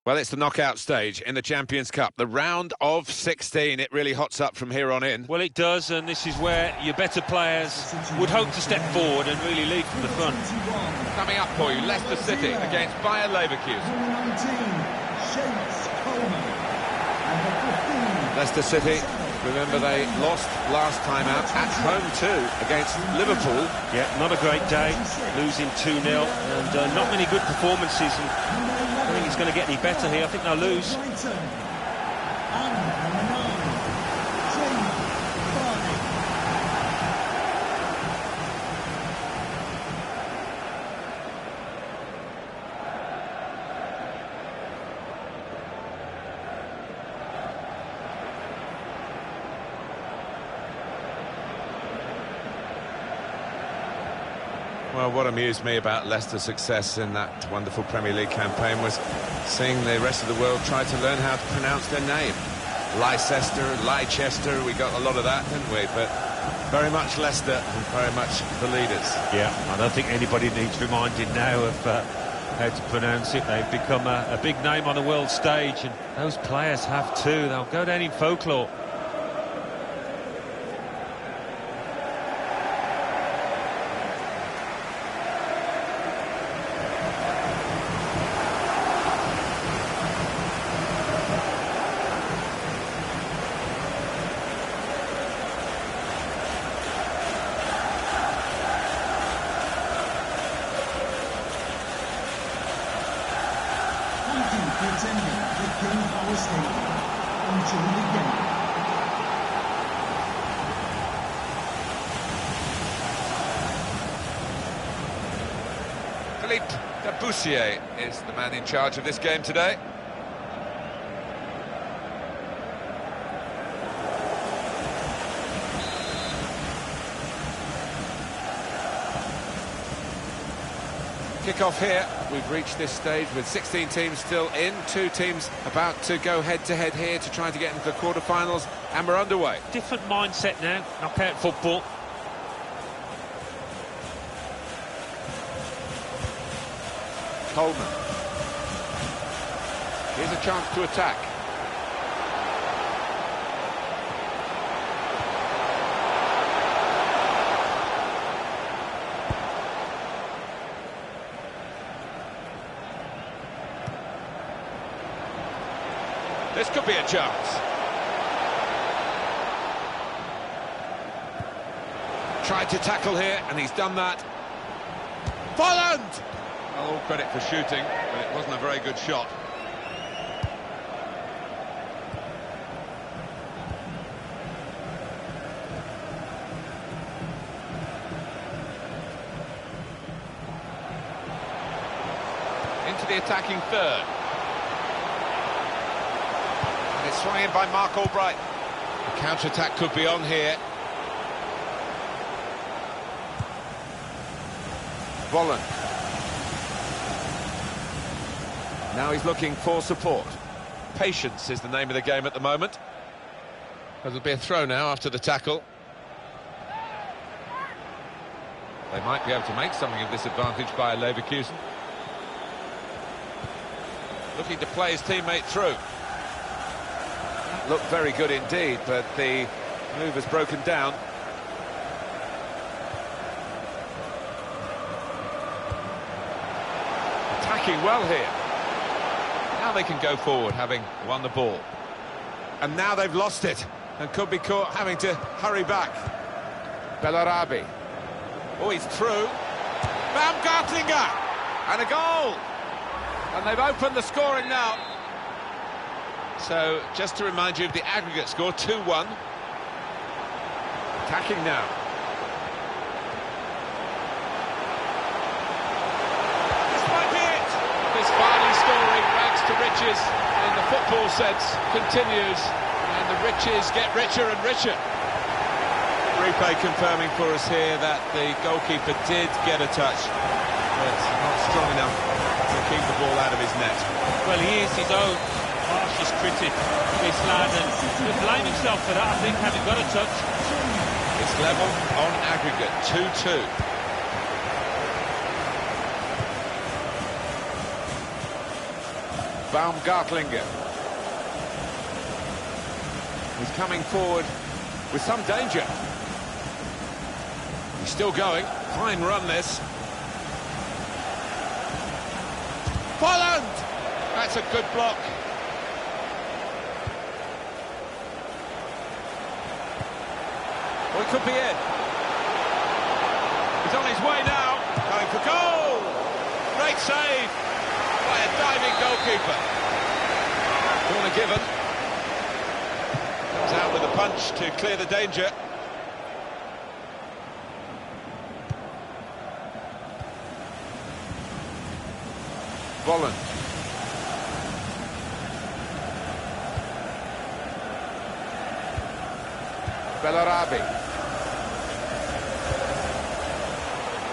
Well, it's the knockout stage in the Champions Cup, the round of 16. It really hots up from here on in. Well, it does, and this is where your better players would hope to step forward and really lead from the front. Coming up for you, Leicester City against Bayer Leverkusen. Leicester City, remember they lost last time out at home too against Liverpool. Yeah, not a great day, losing 2-0, and not many good performances. And I think it's going to get any better here. I think they'll lose. Well, what amused me about Leicester's success in that wonderful Premier League campaign was seeing the rest of the world try to learn how to pronounce their name. Leicester, we got a lot of that, didn't we? But very much Leicester and very much the leaders. Yeah, I don't think anybody needs reminding now of how to pronounce it. They've become a big name on the world stage, and those players have too. They'll go down in folklore. Philippe Daboussier is the man in charge of this game today. Kick-off here. We've reached this stage with 16 teams still in, 2 teams about to go head-to-head here to try to get into the quarter-finals, and we're underway. Different mindset now, knockout football. Coleman. Here's a chance to attack. This could be a chance. Tried to tackle here, and he's done that. Volland! All credit for shooting, but it wasn't a very good shot. Into the attacking third. And it's swung in by Mark Albright. The counter-attack could be on here. Volland. Now he's looking for support. Patience is the name of the game at the moment. There'll be a throw now after the tackle. They might be able to make something of this advantage by Leverkusen. Looking to play his teammate through. Looked very good indeed, but the move has broken down. Attacking well here. Now they can go forward, having won the ball. And now they've lost it, and could be caught having to hurry back. Bellarabi. Oh, he's through. Baumgartlinger! And a goal! And they've opened the scoring now. So, just to remind you of the aggregate score, 2-1. Attacking now. This might be it! This Vardy story, rags to riches, in the football sense, continues. And the riches get richer and richer. Replay confirming for us here that the goalkeeper did get a touch, but not strong enough to keep the ball out of his net. Well, he is his own harshest critic, this lad, and he'll blame himself for that, I think, having got a touch. It's level on aggregate, 2-2. Baumgartlinger. He's coming forward with some danger. He's still going. Fine run, this. Volland! That's a good block. Well, it could be it. He's on his way now. Going for goal! Great save by a diving goalkeeper. Corner given. Comes out with a punch to clear the danger. Volland. Bellarabi.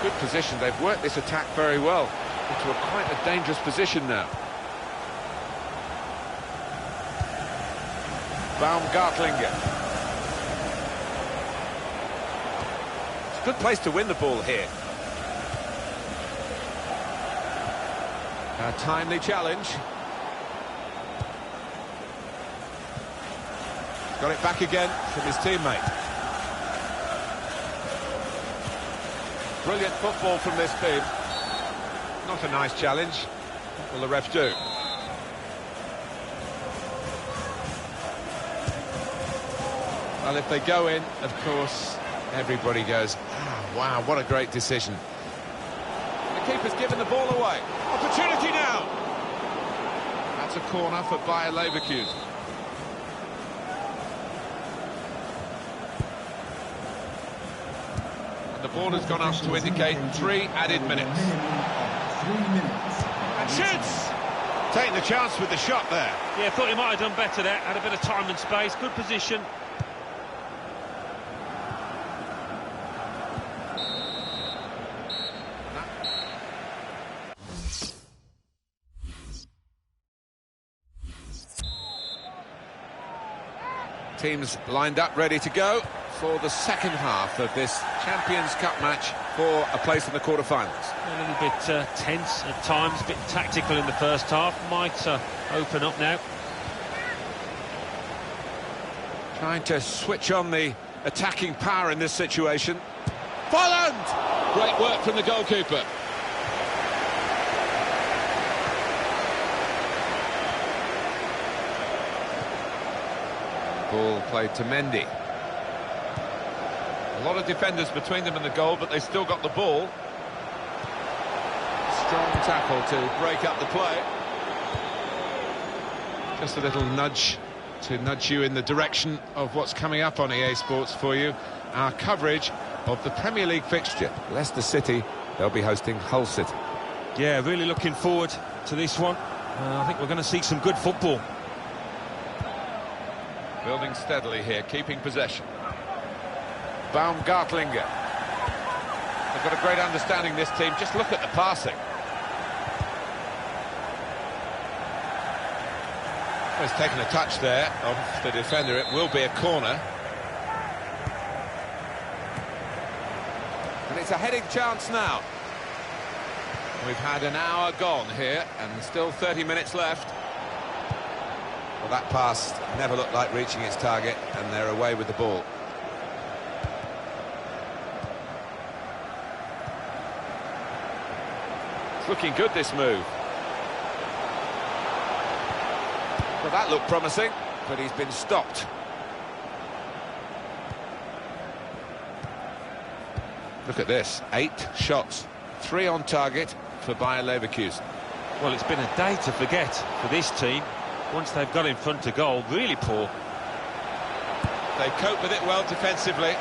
Good position. They've worked this attack very well into quite a dangerous position now. Baumgartlinger. It's a good place to win the ball here. A timely challenge. Got it back again from his teammate. Brilliant football from this team. Not a nice challenge. What will the ref do? Well, if they go in, of course, everybody goes, ah, wow, what a great decision. The keeper's given the ball away. Opportunity now. That's a corner for Bayer Leverkusen. And the ball has gone up to indicate 3 added minutes. 3 minutes. And shoots! Taking the chance with the shot there. Yeah, thought he might have done better there. Had a bit of time and space. Good position. Teams lined up, ready to go for the second half of this Champions Cup match for a place in the quarter-finals. A little bit tense at times, a bit tactical in the first half. Might open up now. Trying to switch on the attacking power in this situation. Volland! Great work from the goalkeeper. Ball played to Mendy. A lot of defenders between them and the goal, but they still got the ball. Strong tackle to break up the play. Just a little nudge to nudge you in the direction of what's coming up on EA Sports for you. Our coverage of the Premier League fixture. Leicester City, they'll be hosting Hull City. Yeah, really looking forward to this one. I think we're going to see some good football. Building steadily here, keeping possession. Baumgartlinger. They've got a great understanding, this team. Just look at the passing. Well, he's taken a touch there of the defender. It will be a corner. And it's a heading chance now. We've had an hour gone here and still 30 minutes left. Well, that pass never looked like reaching its target, and they're away with the ball. It's looking good, this move. Well, that looked promising, but he's been stopped. Look at this, 8 shots, 3 on target for Bayer Leverkusen. Well, it's been a day to forget for this team. Once they've got in front of goal, really poor. They cope with it well defensively.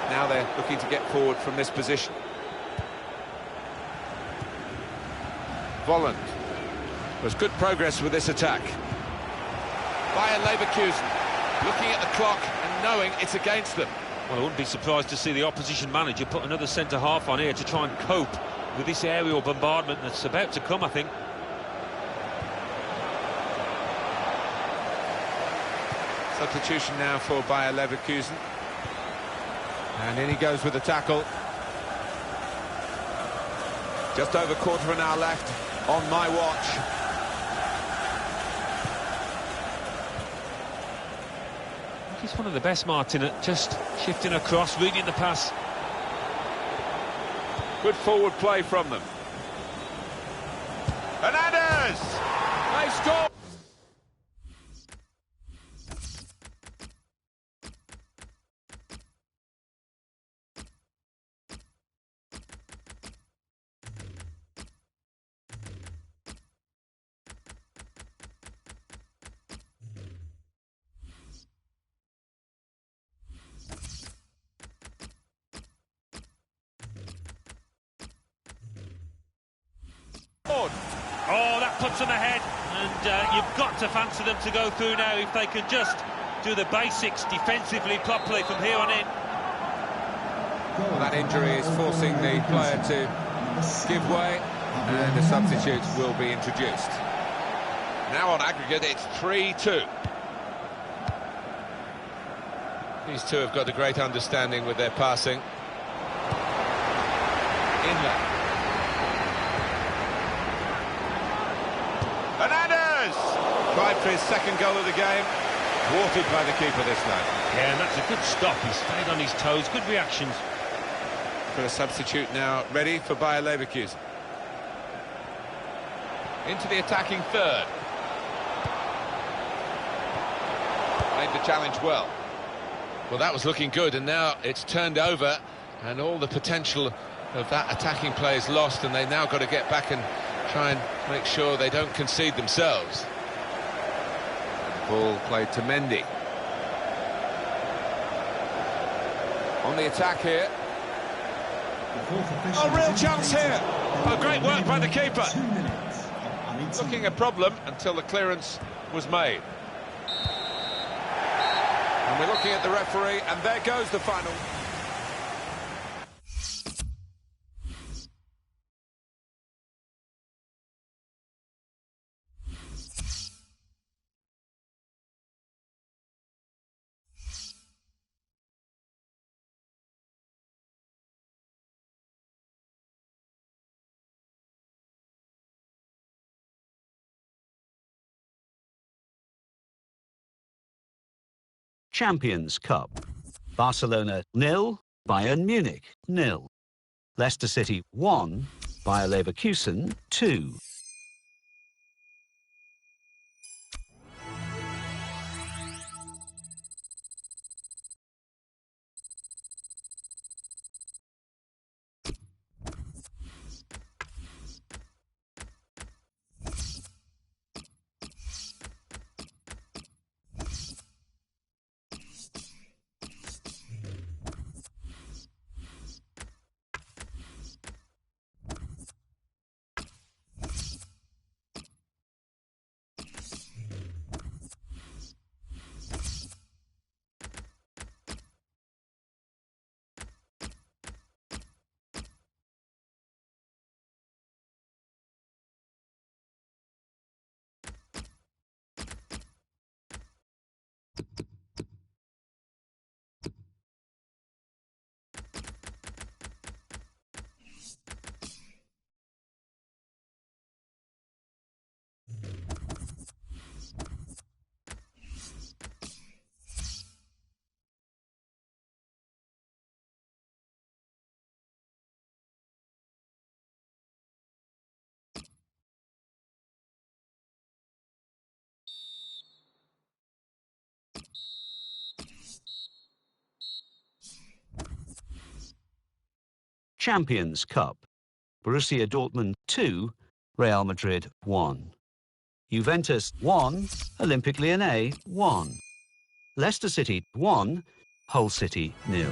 Now they're looking to get forward from this position. Volland. There's good progress with this attack. Bayer Leverkusen looking at the clock and knowing it's against them. Well, I wouldn't be surprised to see the opposition manager put another centre-half on here to try and cope with this aerial bombardment that's about to come, I think. Substitution now for Bayer Leverkusen. And in he goes with the tackle. Just over quarter of an hour left on my watch. He's one of the best, Martin, at just shifting across, reading the pass. Good forward play from them. Hernandez! They score! Oh, that puts them ahead, and you've got to fancy them to go through now if they can just do the basics defensively properly from here on in. Well, that injury is forcing the player to give way, and a substitute will be introduced. Now on aggregate, it's 3-2. These two have got a great understanding with their passing. Inlet. Hernandez! Tried for his second goal of the game. Thwarted by the keeper this time. Yeah, and that's a good stop. He stayed on his toes. Good reactions. For a substitute now ready for Bayer Leverkusen. Into the attacking third. Made the challenge well. Well, that was looking good, and now it's turned over, and all the potential of that attacking play is lost, and they've now got to get back and try and make sure they don't concede themselves. Ball played to Mendy. On the attack here. Oh, real chance here. Oh, great work by the keeper. Looking a problem until the clearance was made. And we're looking at the referee, and there goes the final. Champions Cup. Barcelona 0, Bayern Munich 0. Leicester City 1, Bayer Leverkusen 2. Champions Cup. Borussia Dortmund 2, Real Madrid 1. Juventus 1, Olympique Lyonnais 1. Leicester City 1, Hull City 0.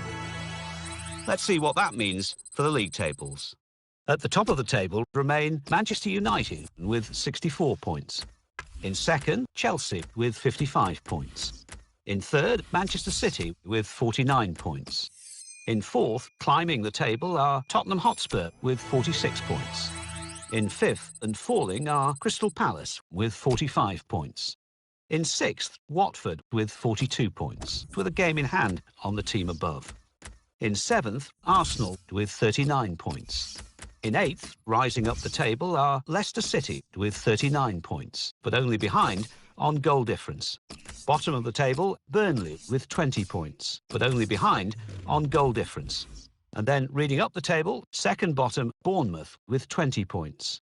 Let's see what that means for the league tables. At the top of the table remain Manchester United with 64 points. In second, Chelsea with 55 points. In third, Manchester City with 49 points. In fourth, climbing the table, are Tottenham Hotspur with 46 points. In fifth and falling are Crystal Palace with 45 points. In sixth, Watford with 42 points, with a game in hand on the team above. In seventh, Arsenal with 39 points. In 8th, rising up the table, are Leicester City with 39 points, but only behind on goal difference. Bottom of the table, Burnley with 20 points, but only behind on goal difference. And then reading up the table, second bottom, Bournemouth with 20 points.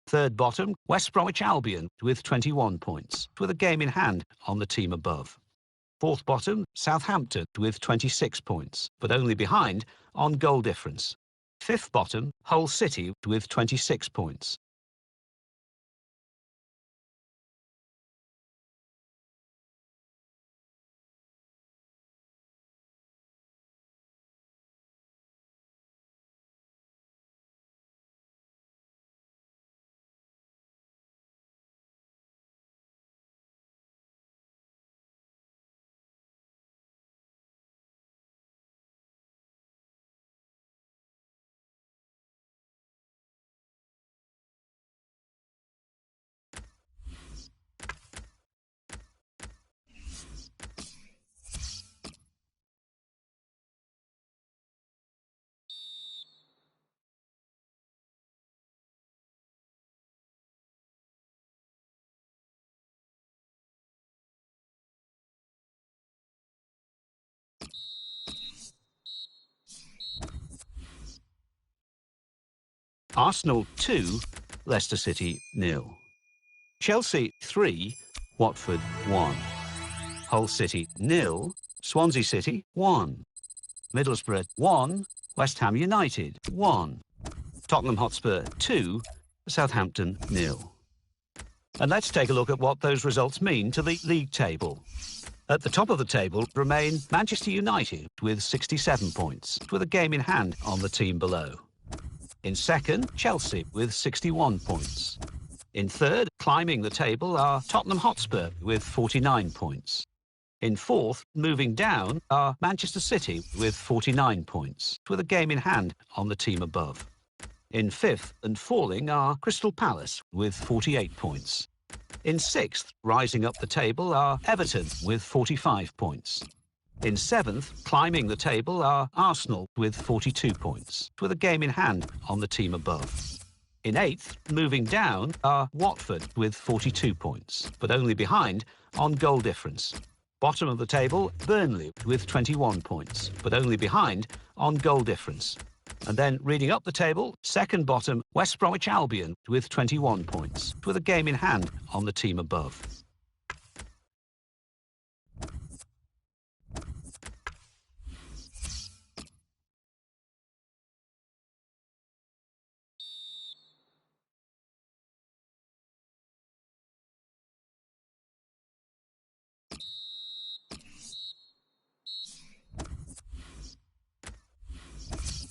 Third bottom, West Bromwich Albion with 21 points, with a game in hand on the team above. Fourth bottom, Southampton with 26 points, but only behind on goal difference. Fifth bottom, Hull City with 26 points. Arsenal 2, Leicester City 0. Chelsea 3, Watford 1. Hull City 0, Swansea City 1. Middlesbrough 1, West Ham United 1. Tottenham Hotspur 2, Southampton 0. And let's take a look at what those results mean to the league table. At the top of the table remain Manchester United with 67 points, with a game in hand on the team below. In second, Chelsea with 61 points. In third, climbing the table, are Tottenham Hotspur with 49 points. In fourth, moving down, are Manchester City with 49 points, with a game in hand on the team above. In fifth and falling are Crystal Palace with 48 points. In sixth, rising up the table, are Everton with 45 points. In seventh, climbing the table, are Arsenal with 42 points, with a game in hand on the team above. In eighth, moving down, are Watford with 42 points, but only behind on goal difference. Bottom of the table, Burnley with 21 points, but only behind on goal difference. And then reading up the table, second bottom, West Bromwich Albion with 21 points, with a game in hand on the team above.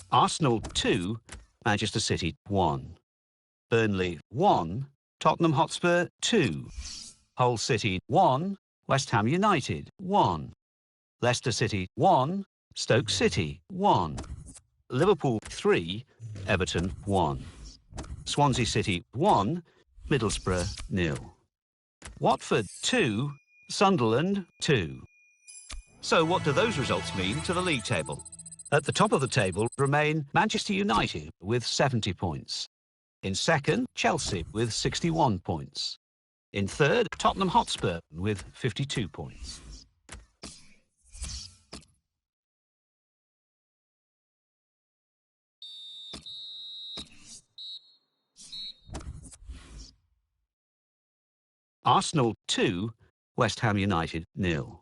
Arsenal 2, Manchester City 1. Burnley 1, Tottenham Hotspur 2. Hull City 1, West Ham United 1. Leicester City 1, Stoke City 1. Liverpool 3, Everton 1. Swansea City 1, Middlesbrough 0. Watford 2, Sunderland 2. So what do those results mean to the league table? At the top of the table remain Manchester United with 70 points. In second, Chelsea with 61 points. In third, Tottenham Hotspur with 52 points. Arsenal 2, West Ham United 0.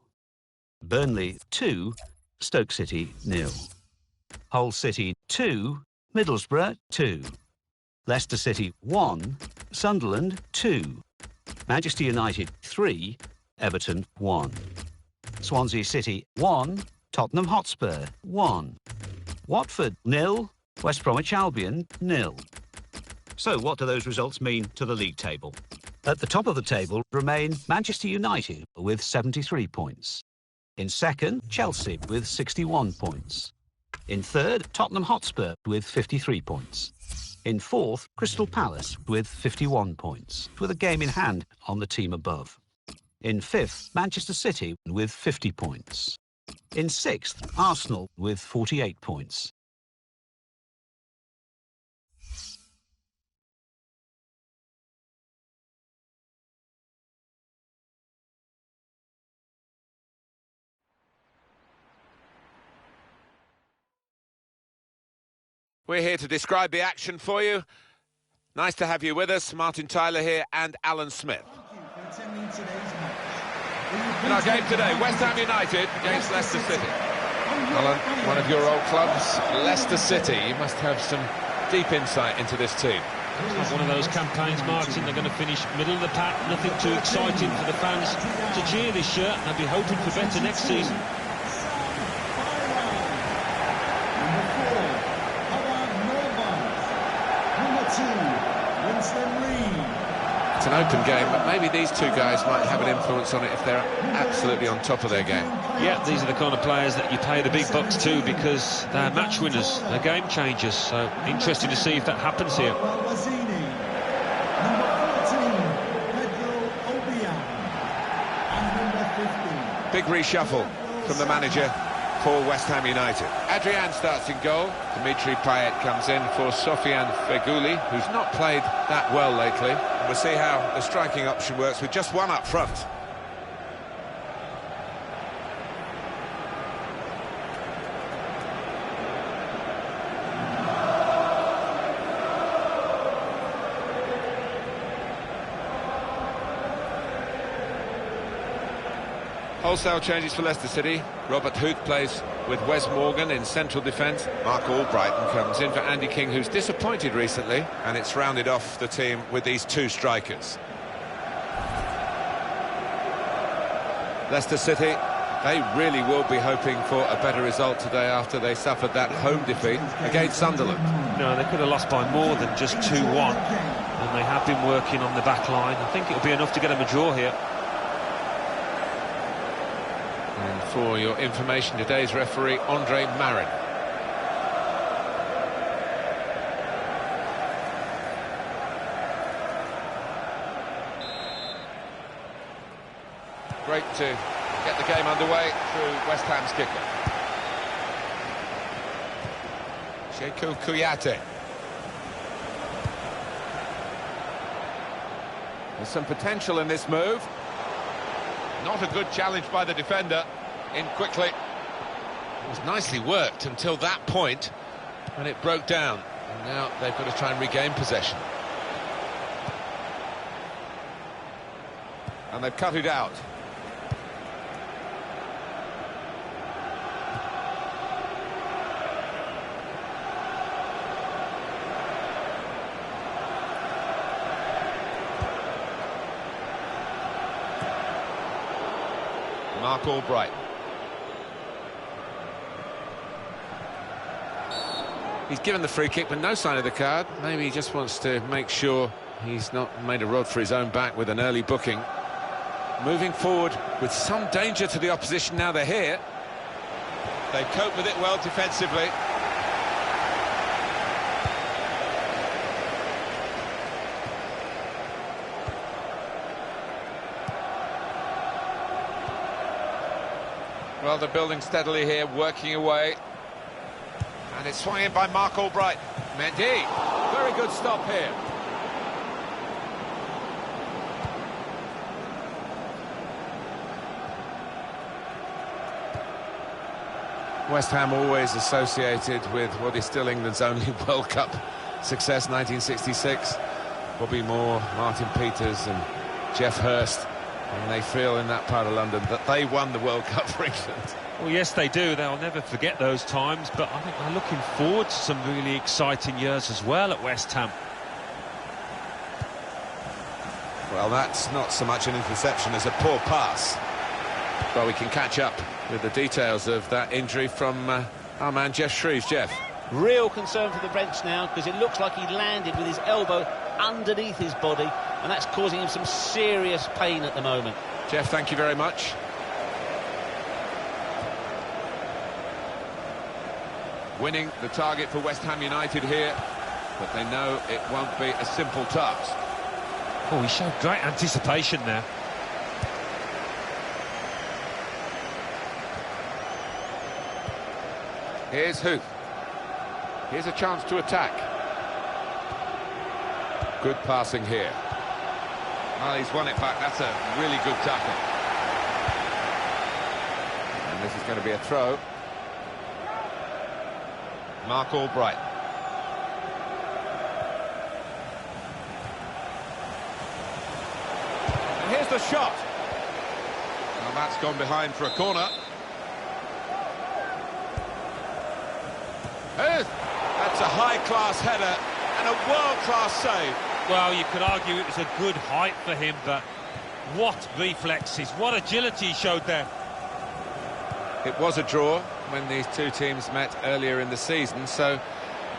Burnley 2, Stoke City 0. Hull City 2, Middlesbrough 2. Leicester City 1, Sunderland 2. Manchester United 3, Everton 1. Swansea City 1, Tottenham Hotspur 1. Watford 0, West Bromwich Albion 0. So what do those results mean to the league table? At the top of the table remain Manchester United with 73 points. In second, Chelsea with 61 points. In third, Tottenham Hotspur with 53 points. In fourth, Crystal Palace with 51 points, with a game in hand on the team above. In fifth, Manchester City with 50 points. In sixth, Arsenal with 48 points. We're here to describe the action for you. Nice to have you with us. Martin Tyler here and Alan Smith. In our game today, West Ham United against Leicester City. Alan, one of your old clubs, Leicester City. You must have some deep insight into this team. It's one of those campaigns, Martin. They're going to finish middle of the pack. Nothing too exciting for the fans to cheer this year. They'll be hoping for better next season. It's an open game, but maybe these two guys might have an influence on it if they're absolutely on top of their game. Yeah, these are the kind of players that you pay the big bucks to because they're match winners, they're game changers. So interesting to see if that happens here. Big reshuffle from the manager for West Ham United. Adrian starts in goal. Dimitri Payet comes in for Sofiane Feghouli, who's not played that well lately. We'll see how the striking option works with just one up front. Wholesale changes for Leicester City. Robert Huth plays with Wes Morgan in central defence. Mark Albrighton comes in for Andy King, who's disappointed recently, and it's rounded off the team with these two strikers. Leicester City, they really will be hoping for a better result today after they suffered that home defeat against Sunderland. No, they could have lost by more than just 2-1, and they have been working on the back line. I think it'll be enough to get them a draw here. And for your information, today's referee, Andre Marin. Great to get the game underway through West Ham's kicker. Shekou Kouyaté. There's some potential in this move. Not a good challenge by the defender. In quickly. It was nicely worked until that point when it broke down. And now they've got to try and regain possession. And they've cut it out. Mark Albright. He's given the free kick, but no sign of the card. Maybe he just wants to make sure he's not made a rod for his own back with an early booking. Moving forward with some danger to the opposition now they're here. They've coped with it well defensively. Well, they're building steadily here, working away. And it's swung in by Mark Albright. Mendy, very good stop here. West Ham always associated with what is still England's only World Cup success, 1966. Bobby Moore, Martin Peters and Geoff Hurst. And they feel in that part of London that they won the World Cup for England. Well, yes, they do. They'll never forget those times, but I think they're looking forward to some really exciting years as well at West Ham. Well, that's not so much an interception as a poor pass. Well, we can catch up with the details of that injury from our man Jeff Shreves. Jeff. Real concern for the bench now, because it looks like he landed with his elbow underneath his body, and that's causing him some serious pain at the moment. Jeff, thank you very much. Winning the target for West Ham United here, but they know it won't be a simple task. Oh, he showed great anticipation there. Here's Huth. Here's a chance to attack. Good passing here. Well, he's won it back. That's a really good tackle. And this is going to be a throw. Mark Albright. Here's the shot. Well, that's gone behind for a corner. That's a high-class header and a world-class save. Well, you could argue it was a good height for him, but what reflexes, what agility he showed there. It was a draw when these two teams met earlier in the season, so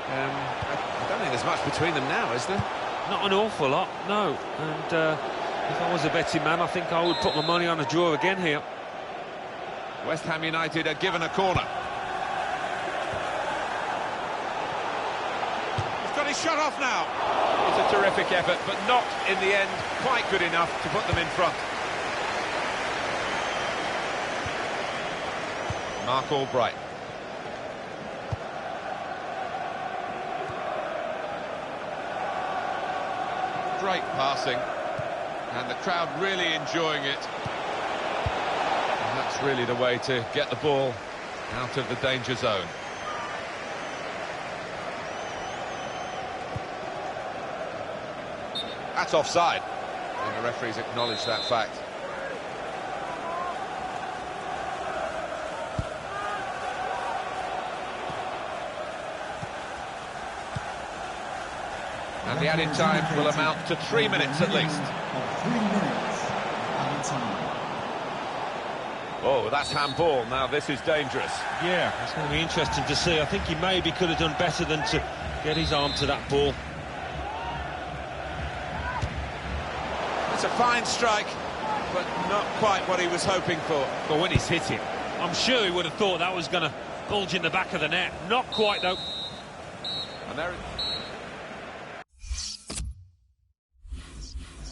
I don't think there's much between them now, is there? Not an awful lot, no. And if I was a betting man, I think I would put my money on a draw again here. West Ham United are given a corner. He's got his shot off now. It's a terrific effort, but not, in the end, quite good enough to put them in front. Mark Albright. Great passing, and the crowd really enjoying it. And that's really the way to get the ball out of the danger zone. That's offside, and the referees acknowledge that fact. And the added time will amount to 3 minutes at least. 3 minutes added time. Oh, that's handball. Now this is dangerous. Yeah, it's going to be interesting to see. I think he maybe could have done better than to get his arm to that ball. It's a fine strike, but not quite what he was hoping for. But when he's hit it, I'm sure he would have thought that was going to bulge in the back of the net. Not quite, though. And there.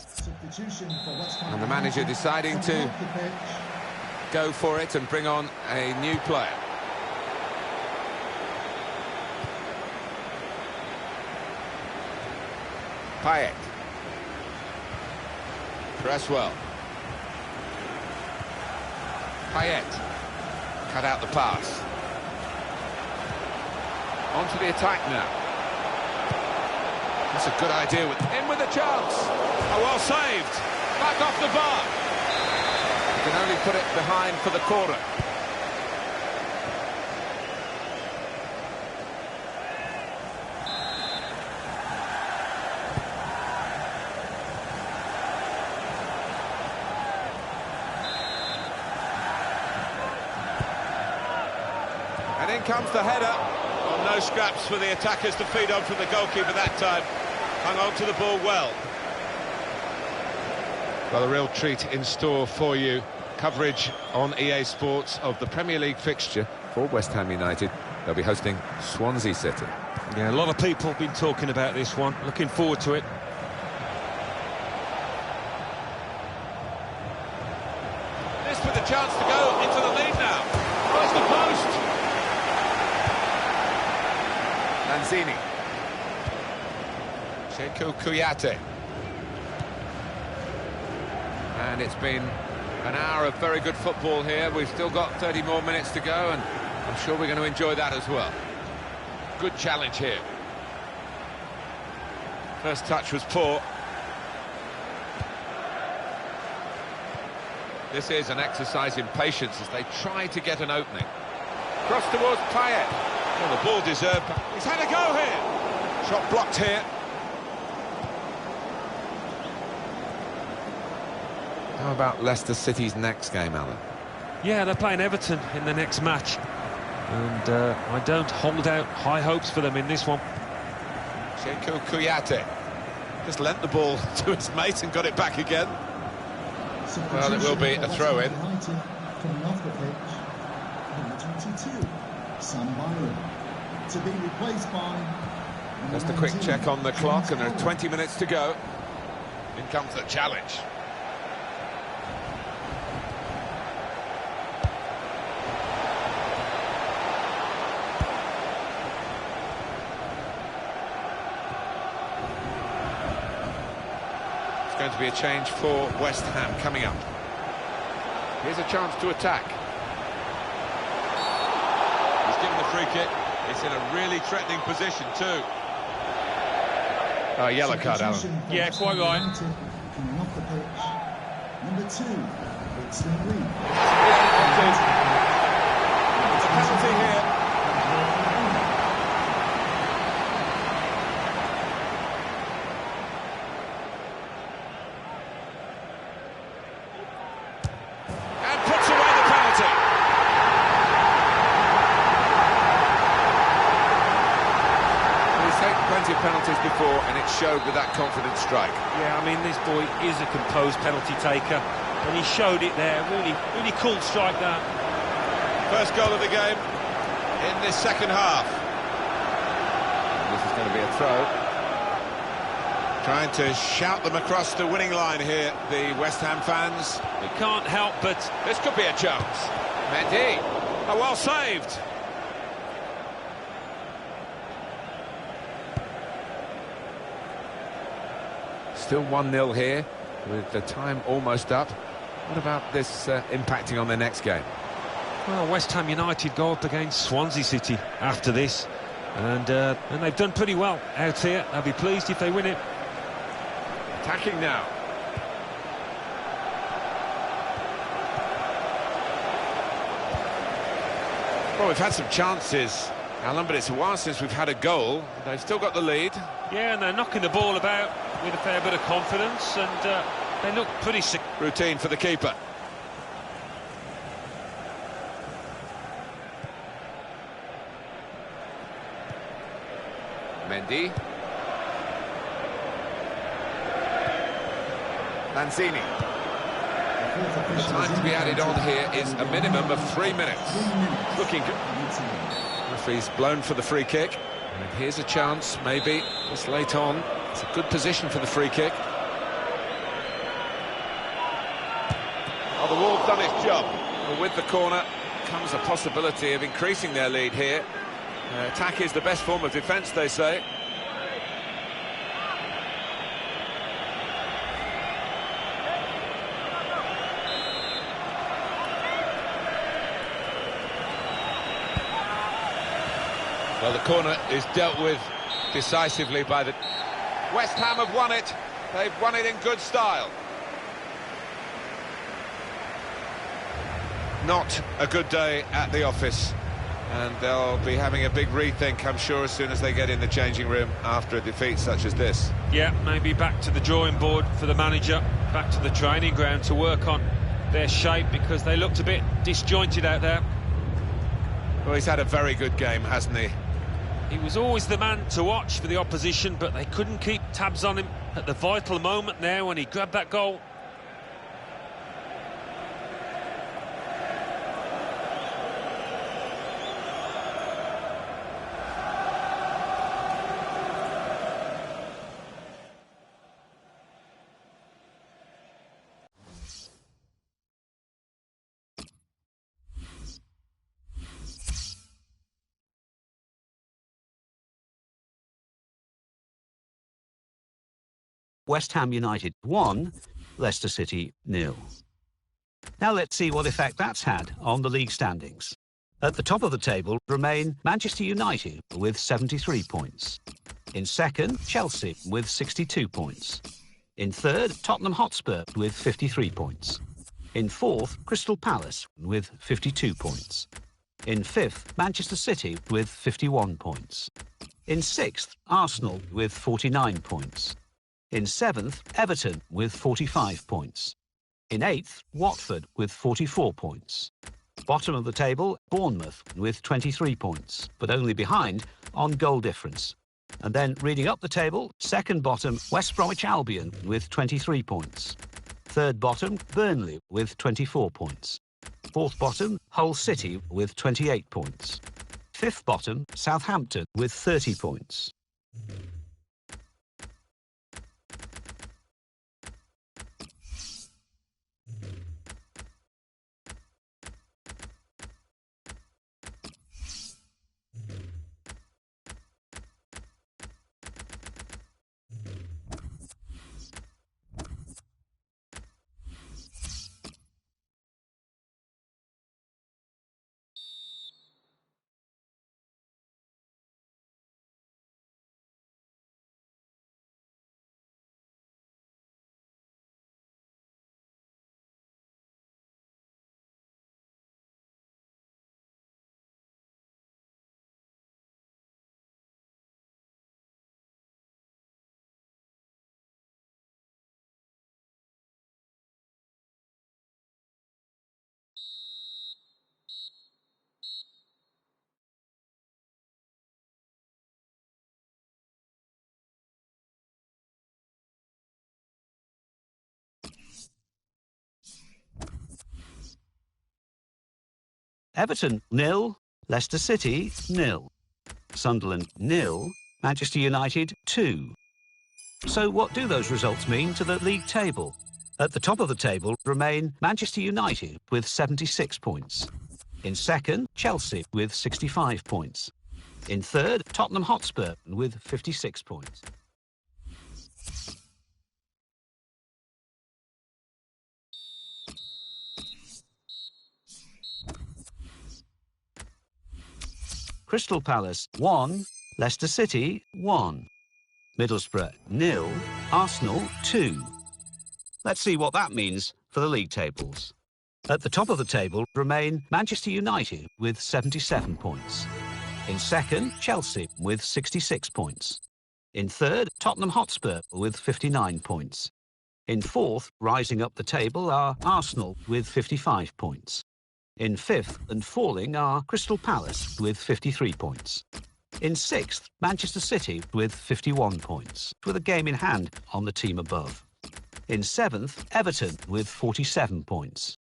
Substitution for West Ham. And the manager deciding to go for it and bring on a new player. Payet. Cresswell. Payet. Cut out the pass. On to the attack now. That's a good idea. In with a chance. Oh, well saved. Back off the bar. You can only put it behind for the corner. And in comes the header. Well, no scraps for the attackers to feed on from the goalkeeper that time. Hung on to the ball well. Well, a real treat in store for you. Coverage on EA Sports of the Premier League fixture For West Ham United, they'll be hosting Swansea City. Yeah, a lot of people have been talking about this one. Looking forward to it. This with a chance to go into the lead now. Oh, it's the post. Lanzini. Sekou Kouyaté. And it's been an hour of very good football here. We've still got 30 more minutes to go, and I'm sure we're going to enjoy that as well. Good challenge here. First touch was poor. This is an exercise in patience as they try to get an opening. Cross towards Payet. Well, the ball deserved. He's had a go here. Shot blocked here. How about Leicester City's next game, Alan? Yeah, they're playing Everton in the next match. And I don't hold out high hopes for them in this one. Sekou Kouyaté just lent the ball to his mate and got it back again. Well, it will be a throw-in. Coming off the pitch, number 22, Sam Byron, to be replaced by... Just a quick check on the clock, and there are 20 minutes to go. In comes the challenge. Going to be a change for West Ham coming up. Here's a chance to attack. He's given the free kick. It's in a really threatening position too. Oh, yellow card, Alan. Yeah, quite right. Coming off the pitch, Number 2, Brixton Green. It's a penalty here. And puts away the penalty. He's taken plenty of penalties before, and it showed with that confident strike. Yeah, I mean, this boy is a composed penalty taker, and he showed it there. Really, really cool strike, that. First goal of the game in this second half. This is going to be a throw. Trying to shout them across the winning line here, the West Ham fans. It can't help but... This could be a chance. Mendy. Oh, well saved. Still 1-0 here, with the time almost up. What about this impacting on their next game? Well, West Ham United go up against Swansea City after this, and they've done pretty well out here. I'll be pleased if they win it. Attacking now. Well, we've had some chances, Alan, but it's a while since we've had a goal. They've still got the lead. Yeah, and they're knocking the ball about with a fair bit of confidence, and they look pretty sick. Routine for the keeper. Mendy. Lanzini. The time to be added on here is a minimum of 3 minutes. Looking good. Referee's blown for the free kick. And here's a chance, maybe, this late on. It's a good position for the free kick. Oh, the wall's done its job. Well, with the corner comes a possibility of increasing their lead here. Attack is the best form of defence, they say. Well, the corner is dealt with decisively by the... West Ham have won it. They've won it in good style. Not a good day at the office. And they'll be having a big rethink, I'm sure, as soon as they get in the changing room after a defeat such as this. Yeah, maybe back to the drawing board for the manager, back to the training ground to work on their shape, because they looked a bit disjointed out there. Well, he's had a very good game, hasn't he? He was always the man to watch for the opposition, but they couldn't keep tabs on him at the vital moment there when he grabbed that goal. West Ham United 1, Leicester City 0. Now let's see what effect that's had on the league standings. At the top of the table remain Manchester United with 73 points. In second, Chelsea with 62 points. In third, Tottenham Hotspur with 53 points. In fourth, Crystal Palace with 52 points. In fifth, Manchester City with 51 points. In sixth, Arsenal with 49 points. In seventh, Everton with 45 points. In eighth, Watford with 44 points. Bottom of the table, Bournemouth with 23 points, but only behind on goal difference. And then reading up the table, second bottom, West Bromwich Albion with 23 points. Third bottom, Burnley with 24 points. Fourth bottom, Hull City with 28 points. Fifth bottom, Southampton with 30 points. Everton 0, Leicester City 0, Sunderland 0, Manchester United 2. So what do those results mean to the league table? At the top of the table remain Manchester United with 76 points. In second, Chelsea with 65 points. In third, Tottenham Hotspur with 56 points. Crystal Palace 1, Leicester City 1, Middlesbrough 0, Arsenal 2. Let's see what that means for the league tables. At the top of the table remain Manchester United with 77 points. In second, Chelsea with 66 points. In third, Tottenham Hotspur with 59 points. In fourth, rising up the table, are Arsenal with 55 points. In fifth and falling are Crystal Palace with 53 points. In sixth, Manchester City with 51 points, with a game in hand on the team above. In seventh, Everton with 47 points.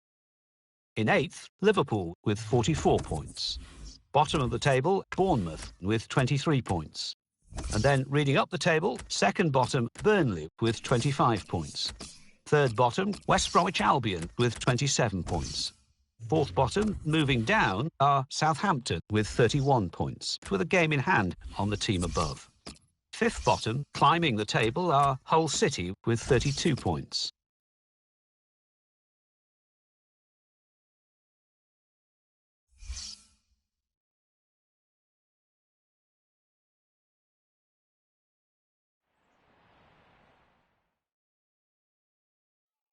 In eighth, Liverpool with 44 points. Bottom of the table, Bournemouth with 23 points. And then reading up the table, second bottom, Burnley with 25 points. Third bottom, West Bromwich Albion with 27 points. Fourth bottom, moving down, are Southampton with 31 points, with a game in hand on the team above. Fifth bottom, climbing the table, are Hull City with 32 points.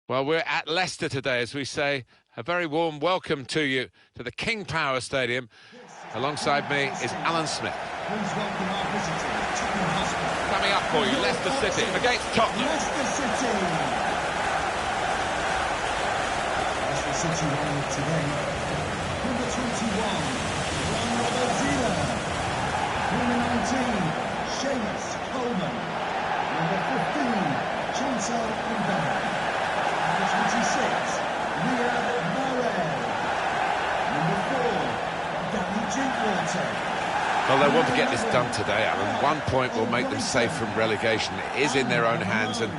Well, we're at Leicester today, as we say. A very warm welcome to you to the King Power Stadium. Alongside me is Alan Smith. Please welcome our visitors, Tottenham Hotspur. Coming up for you, Leicester City against Tottenham. Leicester City. Leicester City running today. Number 21, Juan Robert. Number 19, Seamus Coleman. Number 15, Chancel Mbembe. Number 26, Riyad Mahrez. Number 4, Danny Drinkwater. Well, they want to get this done today, Alan. 1 point will make them safe from relegation. It is in their own hands, and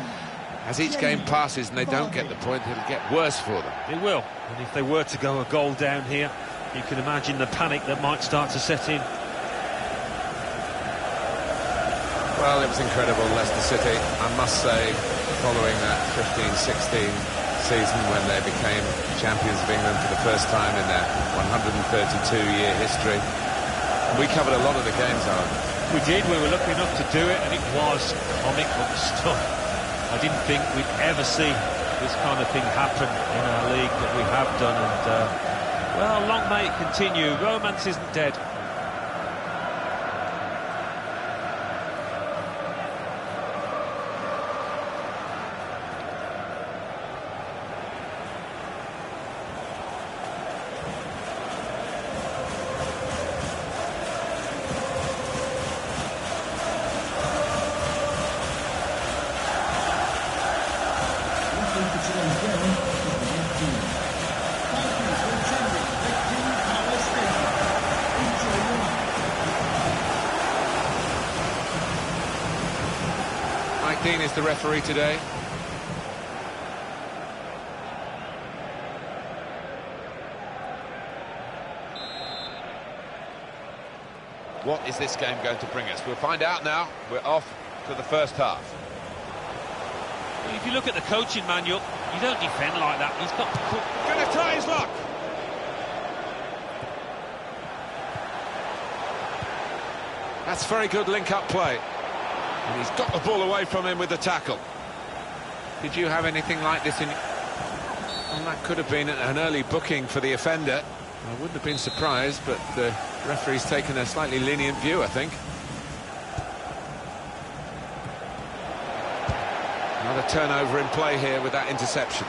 as each game passes and they don't get the point, it'll get worse for them. It will, and if they were to go a goal down here, you can imagine the panic that might start to set in. Well, it was incredible, Leicester City, I must say, following that 15-16 season when they became champions of England for the first time in their 132-year history. We covered a lot of the games, Alan. We did, we were lucky enough to do it, and it was comic book stuff. I didn't think we'd ever see this kind of thing happen in our league that we have done, and, well, long may it continue. Romance isn't dead. Dean is the referee today. What is this game going to bring us? We'll find out now. We're off to the first half. If you look at the coaching manual, you don't defend like that. He's got to... Gonna try his luck. That's very good link-up play. And he's got the ball away from him with the tackle. Did you have anything like this in... Well, that could have been an early booking for the offender. I wouldn't have been surprised, but the referee's taken a slightly lenient view, I think. Another turnover in play here with that interception.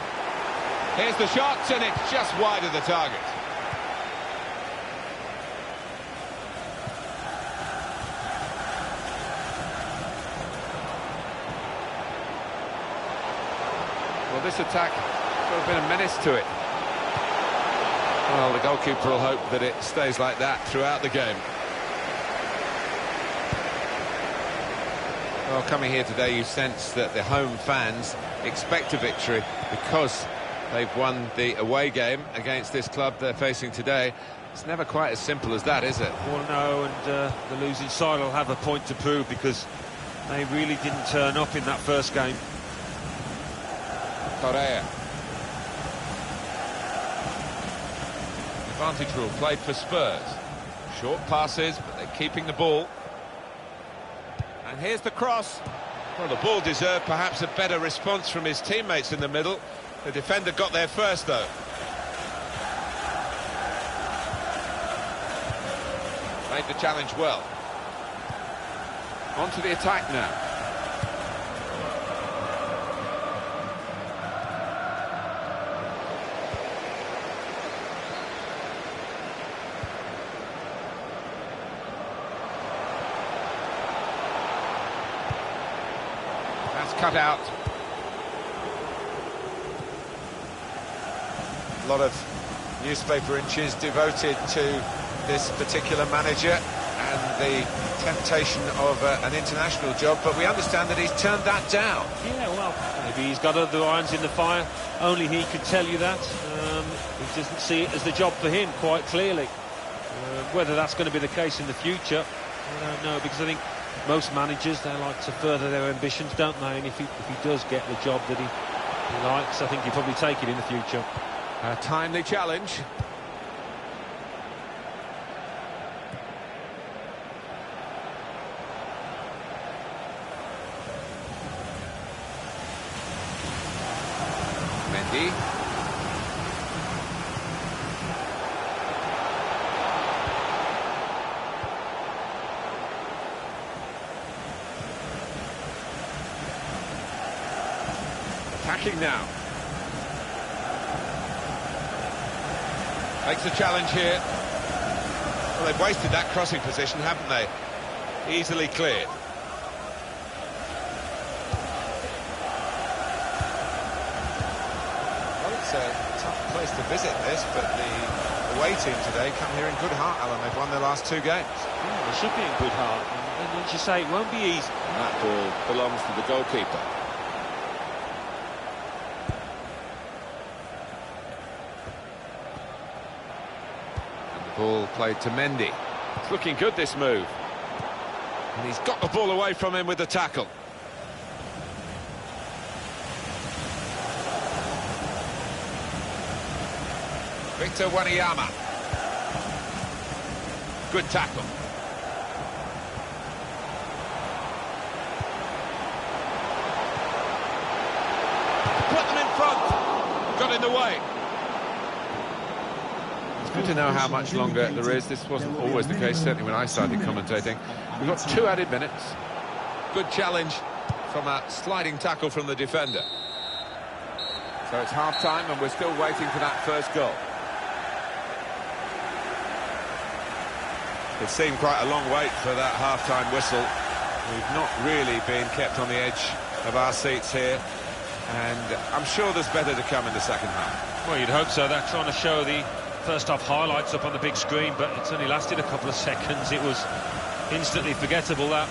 Here's the shot, and it's just wide of the target. Well, this attack got a bit of menace to it. Well, the goalkeeper will hope that it stays like that throughout the game. Well, coming here today, you sense that the home fans expect a victory because they've won the away game against this club they're facing today. It's never quite as simple as that, is it? Well, no, and the losing side will have a point to prove because they really didn't turn up in that first game. Correa. Advantage rule played for Spurs. Short passes, but they're keeping the ball. And here's the cross. Well, the ball deserved perhaps a better response from his teammates in the middle. The defender got there first, though. Made the challenge well. On to the attack now. That's cut out. A lot of newspaper inches devoted to this particular manager and the temptation of an international job, but we understand that he's turned that down. Yeah, well, maybe he's got other irons in the fire. Only he could tell you that. He doesn't see it as the job for him, quite clearly. Whether that's going to be the case in the future, I don't know, because I think most managers, they like to further their ambitions, don't they? And if he does get the job that he likes, I think he'll probably take it in the future. A timely challenge. Mendy. Attacking now. Makes the challenge here. Well, they've wasted that crossing position, haven't they? Easily cleared. Well, it's a tough place to visit this, but the away team today come here in good heart, Alan. They've won their last two games. Yeah, they should be in good heart. And as you say, it won't be easy. And that ball belongs to the goalkeeper. Ball played to Mendy. It's looking good, this move. And he's got the ball away from him with the tackle. Victor Wanyama. Good tackle. Put them in front. Got in the way. Good to know how much longer there is. This wasn't always the case, certainly when I started commentating. We've got 2 added minutes. Good challenge from a sliding tackle from the defender. So it's half-time and we're still waiting for that first goal. It seemed quite a long wait for that half-time whistle. We've not really been kept on the edge of our seats here, and I'm sure there's better to come in the second half. Well, you'd hope so. They're trying to show the first half highlights up on the big screen, but it's only lasted a couple of seconds. It was instantly forgettable, that.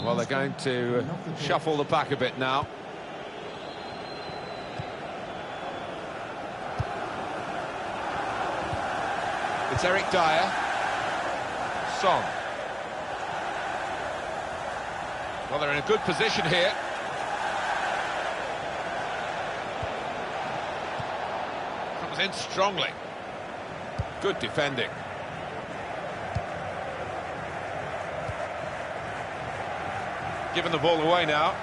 Well, they're going to shuffle the pack a bit now. It's Eric Dyer. Son. Well, they're in a good position here. Comes in strongly. Good defending. Giving the ball away now.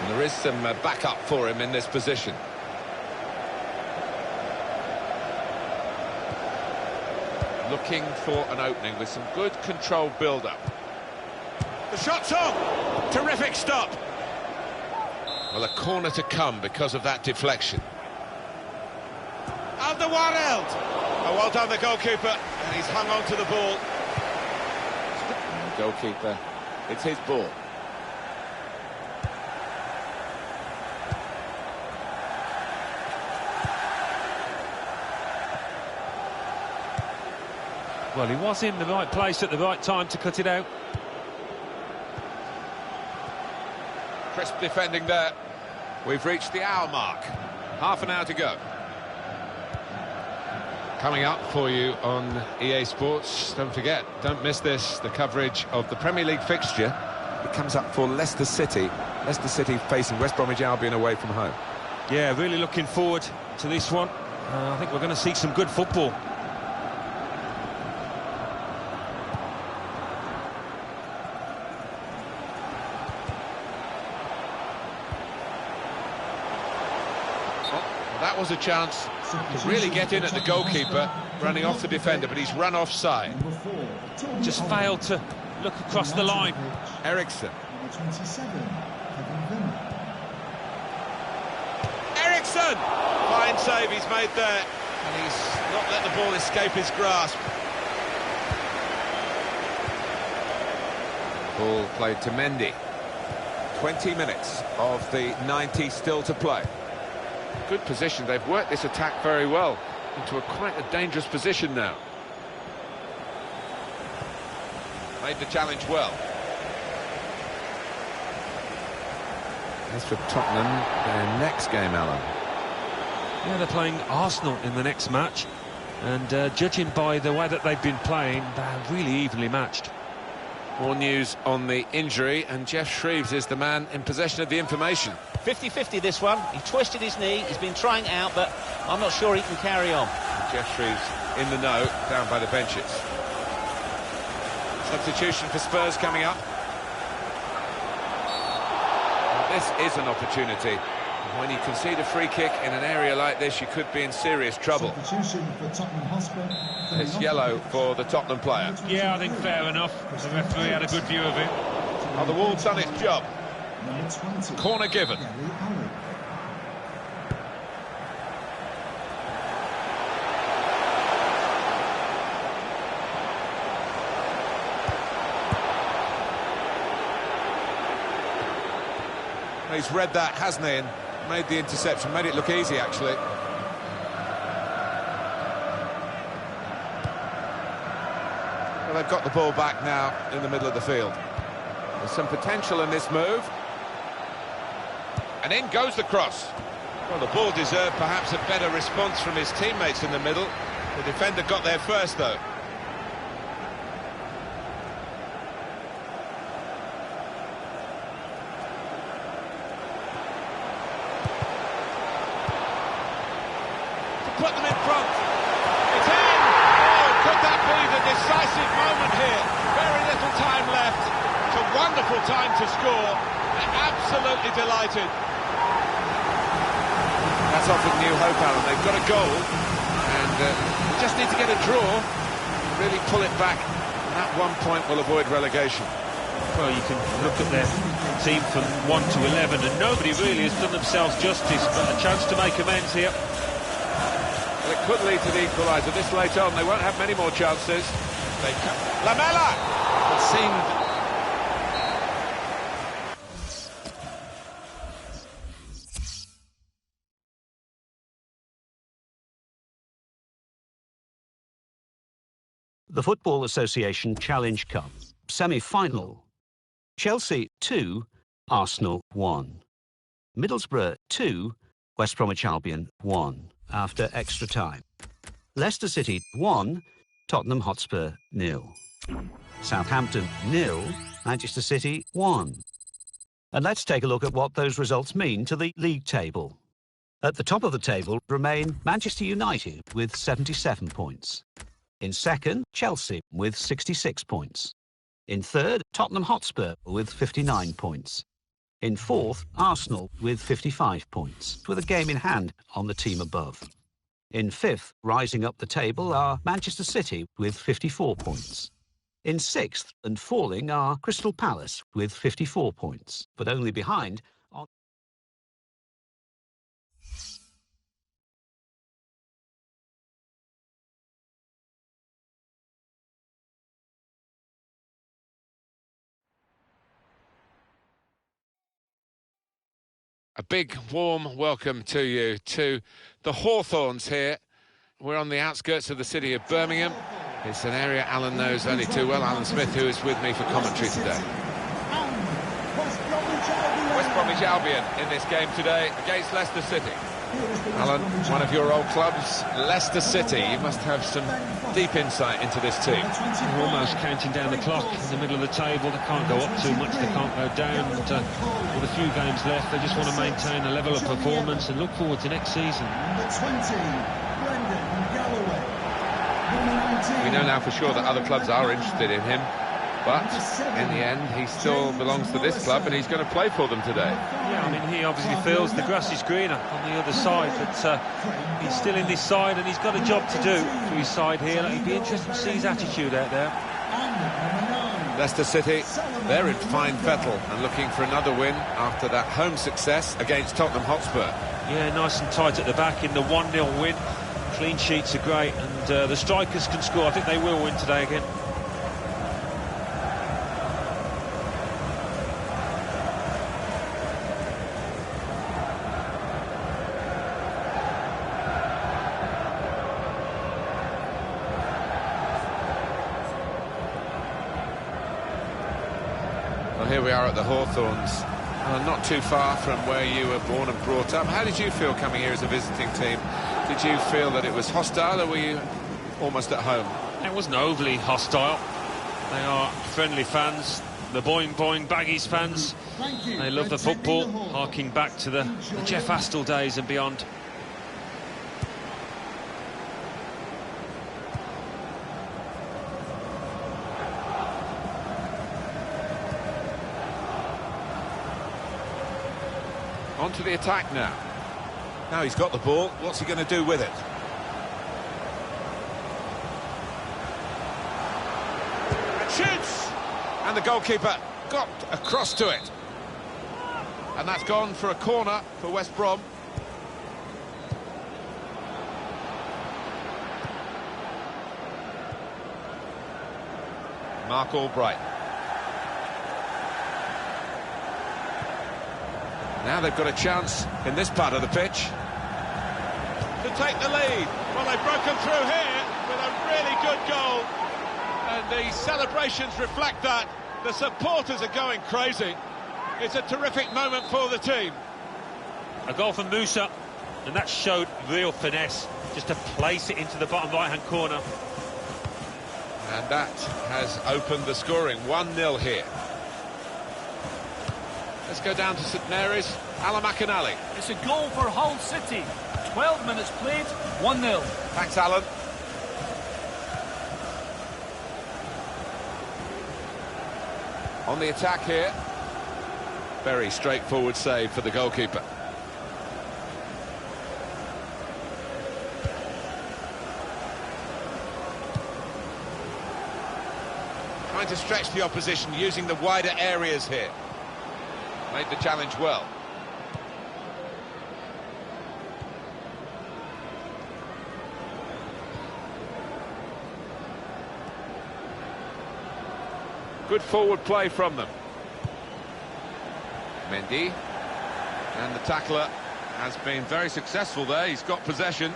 And there is some backup for him in this position. Looking for an opening with some good controlled build-up. The shot's on! Terrific stop! Well, a corner to come because of that deflection. Alderweireld! Oh, well done, the goalkeeper, and he's hung on to the ball. Goalkeeper, it's his ball. Well, he was in the right place at the right time to cut it out. Crisp defending there. We've reached the hour mark. Half an hour to go. Coming up for you on EA Sports, don't forget, don't miss this, the coverage of the Premier League fixture. It comes up for Leicester City. Leicester City facing West Bromwich Albion away from home. Yeah, really looking forward to this one. I think we're going to see some good football. That was a chance to really get in at the goalkeeper, running off the defender, but he's run offside. Just failed to look across the line. Eriksson. Eriksson! Fine save he's made there, and he's not let the ball escape his grasp. Ball played to Mendy. 20 minutes of the 90 still to play. Good position, they've worked this attack very well into quite a dangerous position now. Made the challenge well. As for Tottenham, their next game, Alan. Yeah, they're playing Arsenal in the next match, and judging by the way that they've been playing, they're really evenly matched. More news on the injury, and Jeff Shreves is the man in possession of the information. 50-50 this one. He twisted his knee, he's been trying out, but I'm not sure he can carry on. Jeff Shreves in the know, down by the benches. Substitution for Spurs coming up. Well, this is an opportunity. When you concede a free kick in an area like this, you could be in serious trouble. Substitution for Tottenham Hotspur. It's yellow for the Tottenham player. Yeah, I think fair enough. The referee had a good view of it. Oh, the Wolves done its job. Number 20. Corner given. He's read that, hasn't he, and made the interception, made it look easy, actually. Well, they've got the ball back now in the middle of the field. There's some potential in this move. And in goes the cross. Well, the ball deserved perhaps a better response from his teammates in the middle. The defender got there first, though. Put them in front. It's in! Oh, could that be the decisive moment here? Very little time left. It's a wonderful time to score. They're absolutely delighted. That's offered new hope, Alan. They've got a goal, and they just need to get a draw, really pull it back. And that 1 point will avoid relegation. Well, you can look at their team from 1 to 11, and nobody really has done themselves justice, but a chance to make amends here. Well, it could lead to the equaliser this late on. They won't have many more chances. They come. Lamela! It seemed... The Football Association Challenge Cup semi-final. Chelsea 2, Arsenal 1. Middlesbrough 2, West Bromwich Albion 1 after extra time. Leicester City 1, Tottenham Hotspur 0. Southampton 0, Manchester City 1. And let's take a look at what those results mean to the league table. At the top of the table remain Manchester United with 77 points. In second, Chelsea with 66 points. In third, Tottenham Hotspur with 59 points. In fourth, Arsenal with 55 points, with a game in hand on the team above. In fifth, rising up the table, are Manchester City with 54 points. In sixth and falling are Crystal Palace with 54 points, but only behind on... A big, warm welcome to you to the Hawthorns here. We're on the outskirts of the city of Birmingham. It's an area Alan knows only too well. Alan Smith, who is with me for commentary today. West Bromwich Albion in this game today against Leicester City. Alan, one of your old clubs, Leicester City. You must have some deep insight into this team. They're almost counting down the clock in the middle of the table. They can't go up too much, they can't go down. And, with a few games left, they just want to maintain a level of performance and look forward to next season. We know now for sure that other clubs are interested in him, but in the end he still belongs to this club and he's going to play for them today. Yeah, I mean, he obviously feels the grass is greener on the other side, but he's still in this side and he's got a job to do for his side here. It'd be interesting to see his attitude out there. Leicester City, they're in fine fettle and looking for another win after that home success against Tottenham Hotspur. Yeah, nice and tight at the back in the 1-0 win. Clean sheets are great, and the strikers can score. I think they will win today again. Well, here we are at the Hawthorns, not too far from where you were born and brought up. How did you feel coming here as a visiting team? Did you feel that it was hostile, or were you almost at home? It wasn't overly hostile. They are friendly fans, the Boing Boing Baggies fans. They love the football, harking back to the Jeff Astle days and beyond. On to the attack now. Now he's got the ball, what's he going to do with it? And shoots! And the goalkeeper got across to it. And that's gone for a corner for West Brom. Mark Albright. Now they've got a chance in this part of the pitch to take the lead. Well, they've broken through here with a really good goal, and the celebrations reflect that. The supporters are going crazy. It's a terrific moment for the team. A goal from Musa, and that showed real finesse, just to place it into the bottom right-hand corner. And that has opened the scoring. 1-0 here. Let's go down to St Mary's. Alan McInally. It's a goal for Hull City. 12 minutes played, 1-0. Thanks, Alan. On the attack here. Very straightforward save for the goalkeeper. Trying to stretch the opposition using the wider areas here. Made the challenge well. Good forward play from them. Mendy. And the tackler has been very successful there. He's got possession.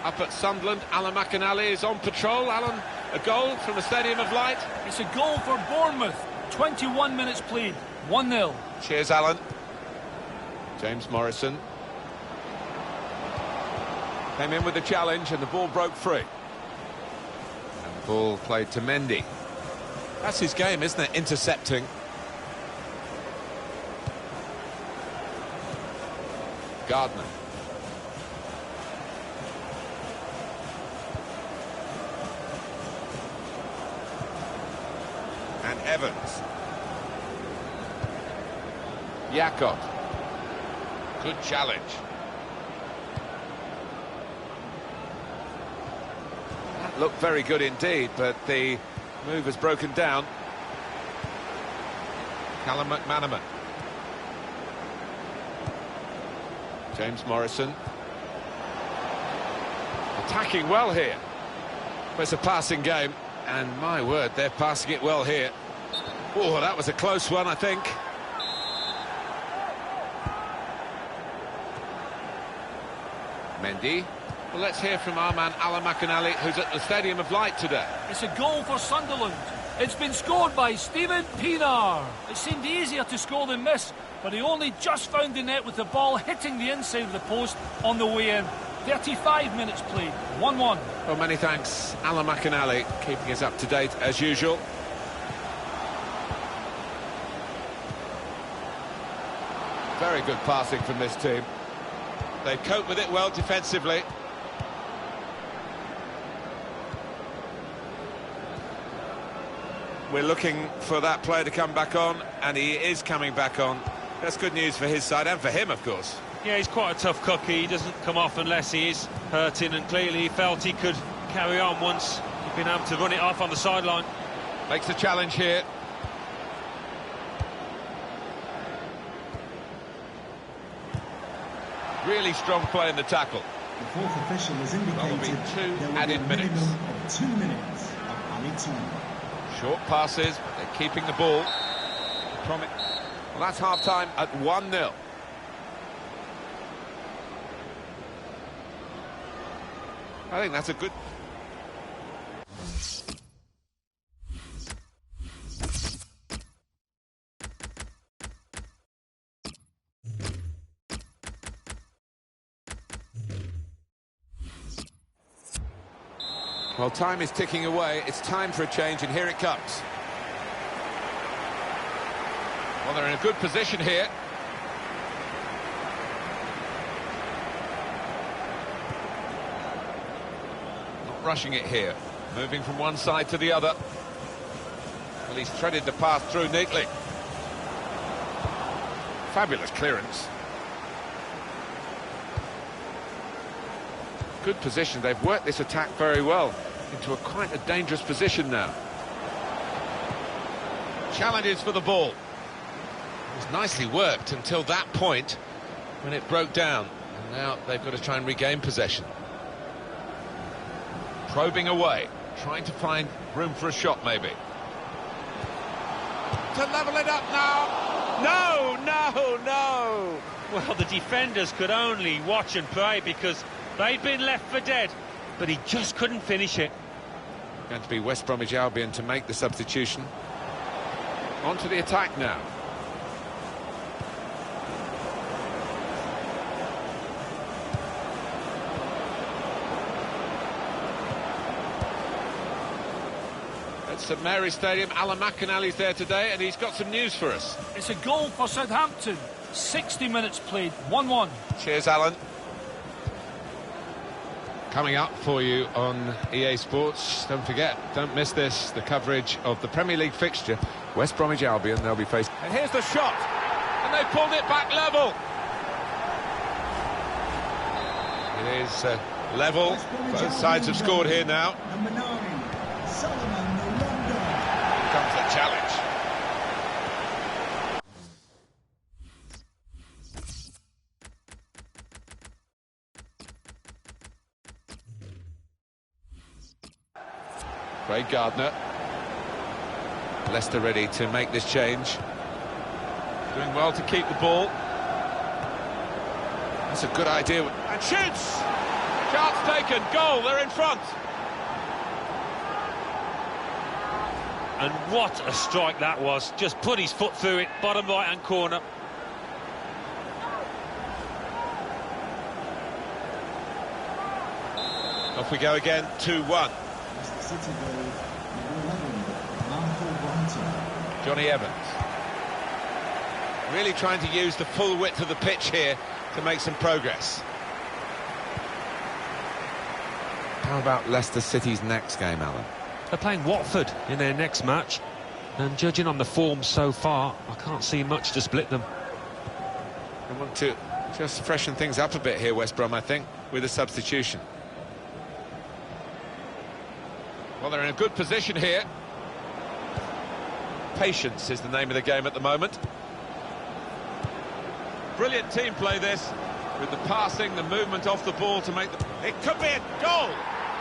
Up at Sunderland, Alan McInally is on patrol. Alan, a goal from the Stadium of Light. It's a goal for Bournemouth. 21 minutes played, 1-0. Cheers, Alan. James Morrison came in with the challenge and the ball broke free. And the ball played to Mendy. That's his game, isn't it? Intercepting. Gardner. And Evans. Jakob. Good challenge. That looked very good indeed, but the move has broken down. Callum McManaman. James Morrison. Attacking well here. It's a passing game, and my word, they're passing it well here. Oh, that was a close one, I think. Mendy. Well, let's hear from our man Alan McInally, who's at the Stadium of Light today. It's a goal for Sunderland. It's been scored by Stephen Pienaar. It seemed easier to score than this, but he only just found the net with the ball hitting the inside of the post on the way in. 35 minutes played, 1-1. Well, many thanks, Alan McInally, keeping us up to date as usual. Very good passing from this team. They cope with it well defensively. We're looking for that player to come back on, and he is coming back on. That's good news for his side and for him, of course. Yeah, he's quite a tough cookie. He doesn't come off unless he is hurting, and clearly he felt he could carry on once he'd been able to run it off on the sideline. Makes a challenge here. Really strong play in the tackle. The fourth official has indicated two there will added be a minutes. minimum of 2 minutes of added time. Short passes, but they're keeping the ball. Well, that's half-time at 1-0. I think that's a good... Well, time is ticking away. It's time for a change, and here it comes. Well, they're in a good position here. Not rushing it here. Moving from one side to the other. Well, he's threaded the path through neatly. Fabulous clearance. Good position. They've worked this attack very well into quite a dangerous position now. Challenges for the ball. It was nicely worked until that point when it broke down. And now they've got to try and regain possession. Probing away, trying to find room for a shot maybe. To level it up now. No! Well, the defenders could only watch and pray because they'd been left for dead, but he just couldn't finish it. Going to be West Bromwich Albion to make the substitution. On to the attack now. At St Mary's Stadium, Alan McInally's there today, and he's got some news for us. It's a goal for Southampton. 60 minutes played, 1-1. Cheers, Alan. Coming up for you on EA Sports, don't forget, don't miss this, the coverage of the Premier League fixture, West Bromwich Albion, they'll be facing... And here's the shot, and they pulled it back level. It is level, both sides have scored here now. Number 9, Solomon London. Here comes the challenge. Craig Gardner. Leicester ready to make this change. Doing well to keep the ball. That's a good idea. And shoots! Chance taken, goal, they're in front. And what a strike that was. Just put his foot through it, bottom right-hand corner. Off we go again, 2-1. City goal, number 11, Marco Bronte. Johnny Evans. Really trying to use the full width of the pitch here to make some progress. How about Leicester City's next game, Alan? They're playing Watford in their next match, and judging on the form so far, I can't see much to split them. They want to just freshen things up a bit here, West Brom, I think, with a substitution. Well, they're in a good position here. Patience is the name of the game at the moment. Brilliant team play this, with the passing, the movement off the ball to make the... It could be a goal!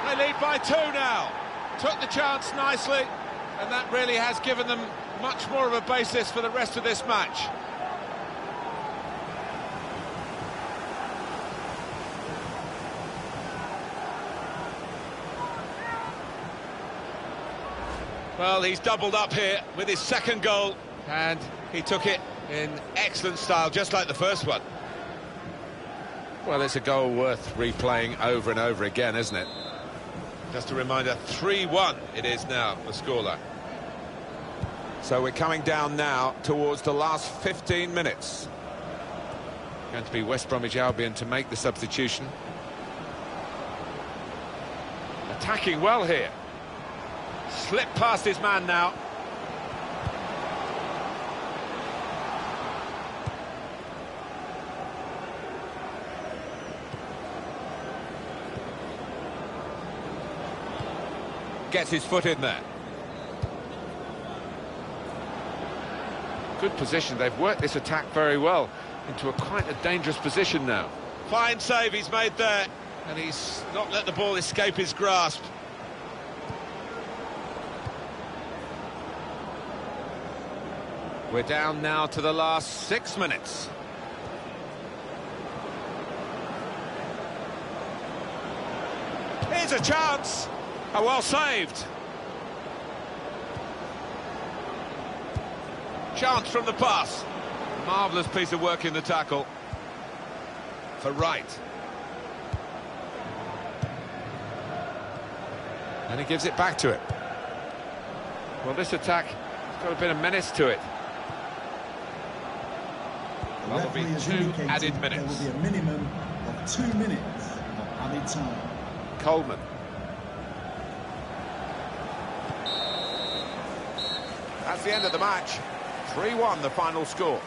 They lead by 2 now. Took the chance nicely, and that really has given them much more of a basis for the rest of this match. Well, he's doubled up here with his second goal, and he took it in excellent style, just like the first one. Well, it's a goal worth replaying over and over again, isn't it? Just a reminder, 3-1 it is now, the scoreline. So we're coming down now towards the last 15 minutes. Going to be West Bromwich Albion to make the substitution. Attacking well here. Slipped past his man now. Gets his foot in there. Good position. They've worked this attack very well into quite a dangerous position now. Fine save he's made there, and he's not let the ball escape his grasp. We're down now to the last 6 minutes. Here's a chance. Oh, well saved. Chance from the pass. Marvellous piece of work in the tackle. For Wright. And he gives it back to it. Well, this attack has got a bit of menace to it. The Well, there'll be referee has 2 indicated added minutes. There will be a minimum of 2 minutes of added time. Coleman. That's the end of the match. 3-1 the final score.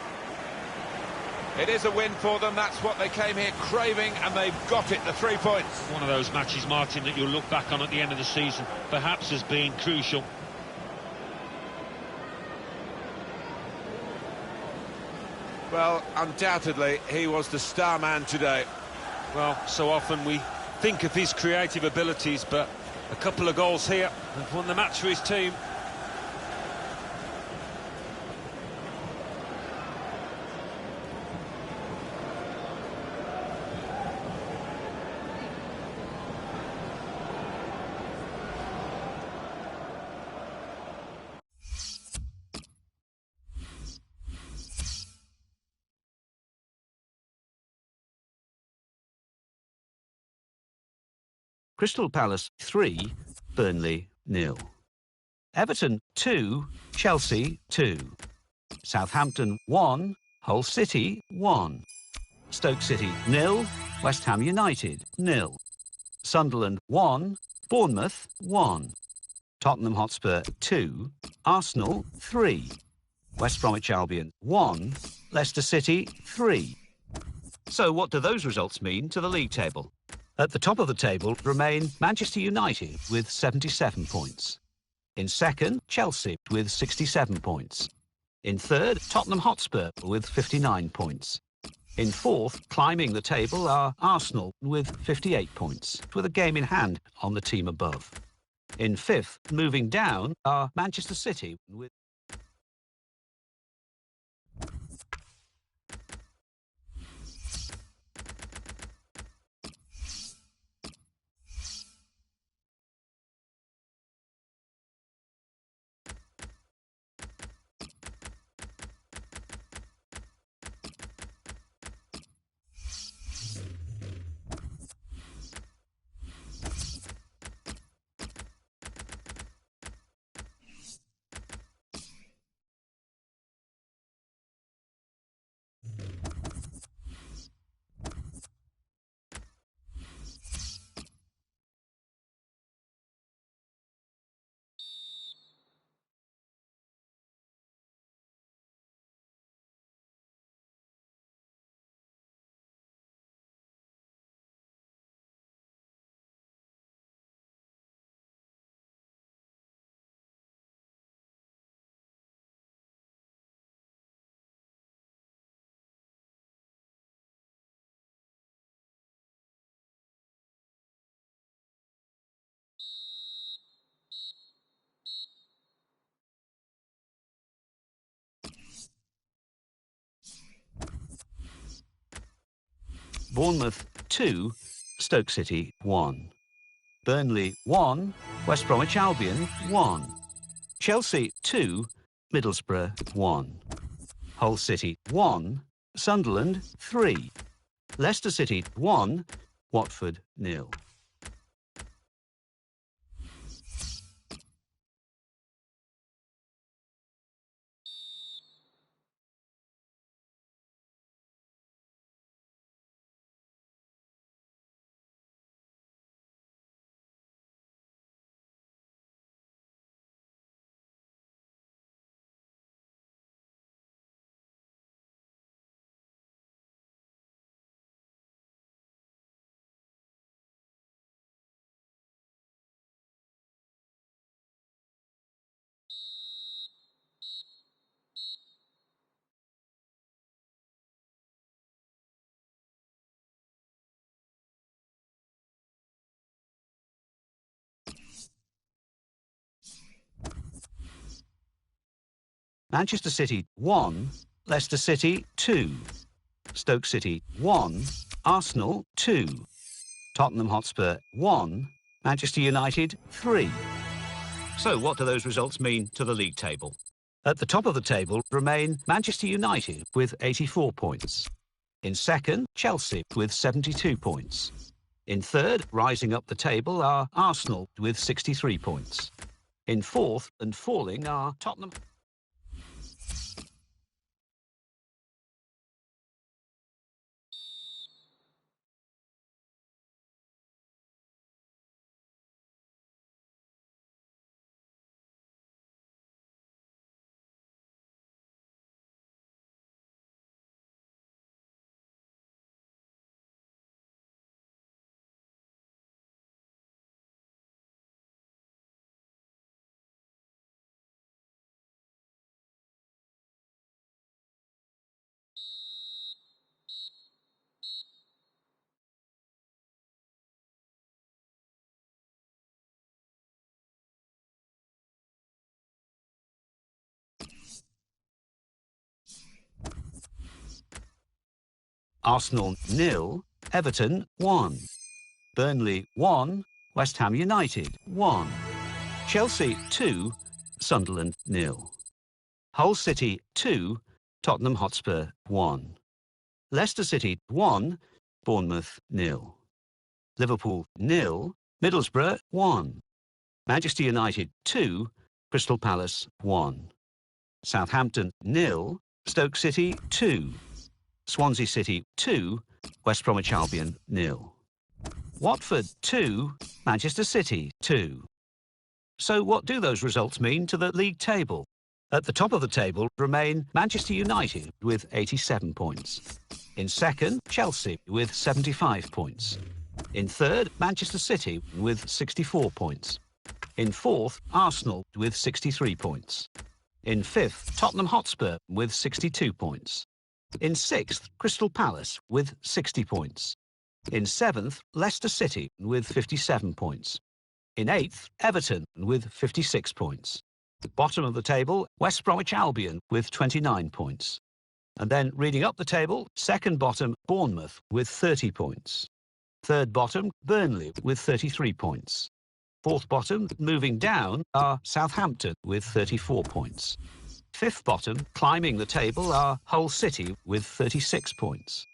It is a win for them. That's what they came here craving, and they've got it, the 3 points. One of those matches, Martin, that you'll look back on at the end of the season, perhaps as being crucial. Well, undoubtedly, he was the star man today. Well, so often we think of his creative abilities, but a couple of goals here have won the match for his team. Crystal Palace 3, Burnley 0. Everton 2, Chelsea 2. Southampton 1, Hull City 1. Stoke City 0, West Ham United 0. Sunderland 1, Bournemouth 1. Tottenham Hotspur 2, Arsenal 3. West Bromwich Albion 1, Leicester City 3. So what do those results mean to the league table? At the top of the table remain Manchester United with 77 points. In second, Chelsea with 67 points. In third, Tottenham Hotspur with 59 points. In fourth, climbing the table, are Arsenal with 58 points, with a game in hand on the team above. In fifth, moving down, are Manchester City with... Bournemouth 2, Stoke City 1. Burnley 1, West Bromwich Albion 1. Chelsea 2, Middlesbrough 1. Hull City 1, Sunderland 3. Leicester City 1, Watford 0. Manchester City 1, Leicester City 2. Stoke City 1, Arsenal 2. Tottenham Hotspur 1, Manchester United 3. So what do those results mean to the league table? At the top of the table remain Manchester United with 84 points. In second, Chelsea with 72 points. In third, rising up the table, are Arsenal with 63 points. In fourth and falling are Tottenham. Arsenal 0, Everton 1. Burnley 1, West Ham United 1. Chelsea 2, Sunderland 0. Hull City 2, Tottenham Hotspur 1. Leicester City 1, Bournemouth 0. Liverpool 0, Middlesbrough 1. Manchester United 2, Crystal Palace 1. Southampton 0, Stoke City 2. Swansea City 2, West Bromwich Albion 0. Watford 2, Manchester City 2. So what do those results mean to the league table? At the top of the table remain Manchester United with 87 points. In second, Chelsea with 75 points. In third, Manchester City with 64 points. In fourth, Arsenal with 63 points. In fifth, Tottenham Hotspur with 62 points. In sixth, Crystal Palace with 60 points. In seventh, Leicester City with 57 points. In eighth, Everton with 56 points. Bottom of the table, West Bromwich Albion with 29 points. And then reading up the table, second bottom, Bournemouth with 30 points. Third bottom, Burnley with 33 points. Fourth bottom, moving down, are Southampton with 34 points. Fifth bottom, climbing the table, are Hull City with 36 points.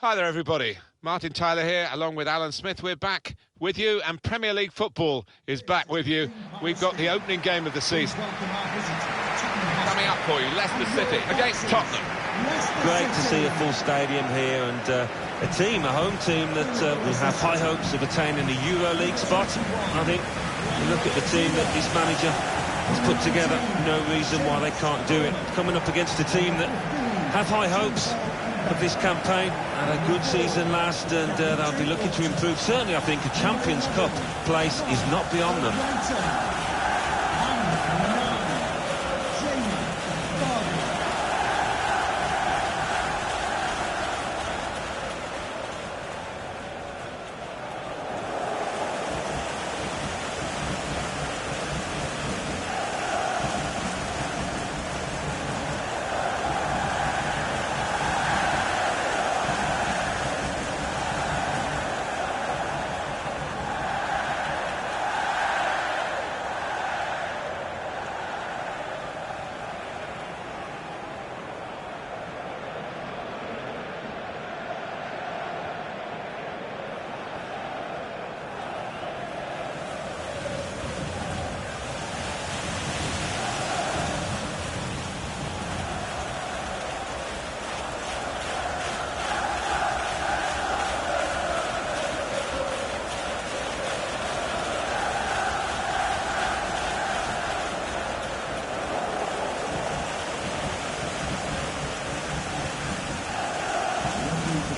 Hi there, everybody. Martin Tyler here, along with Alan Smith. We're back with you, and Premier League football is back with you. We've got the opening game of the season coming up for you. Leicester City against Tottenham. Great to see a full stadium here, and a home team that will have high hopes of attaining a EuroLeague spot. I think you look at the team that this manager has put together, no reason why they can't do it. Coming up against a team that have high hopes of this campaign, had a good season last, and they'll be looking to improve. Certainly, I think a Champions Cup place is not beyond them.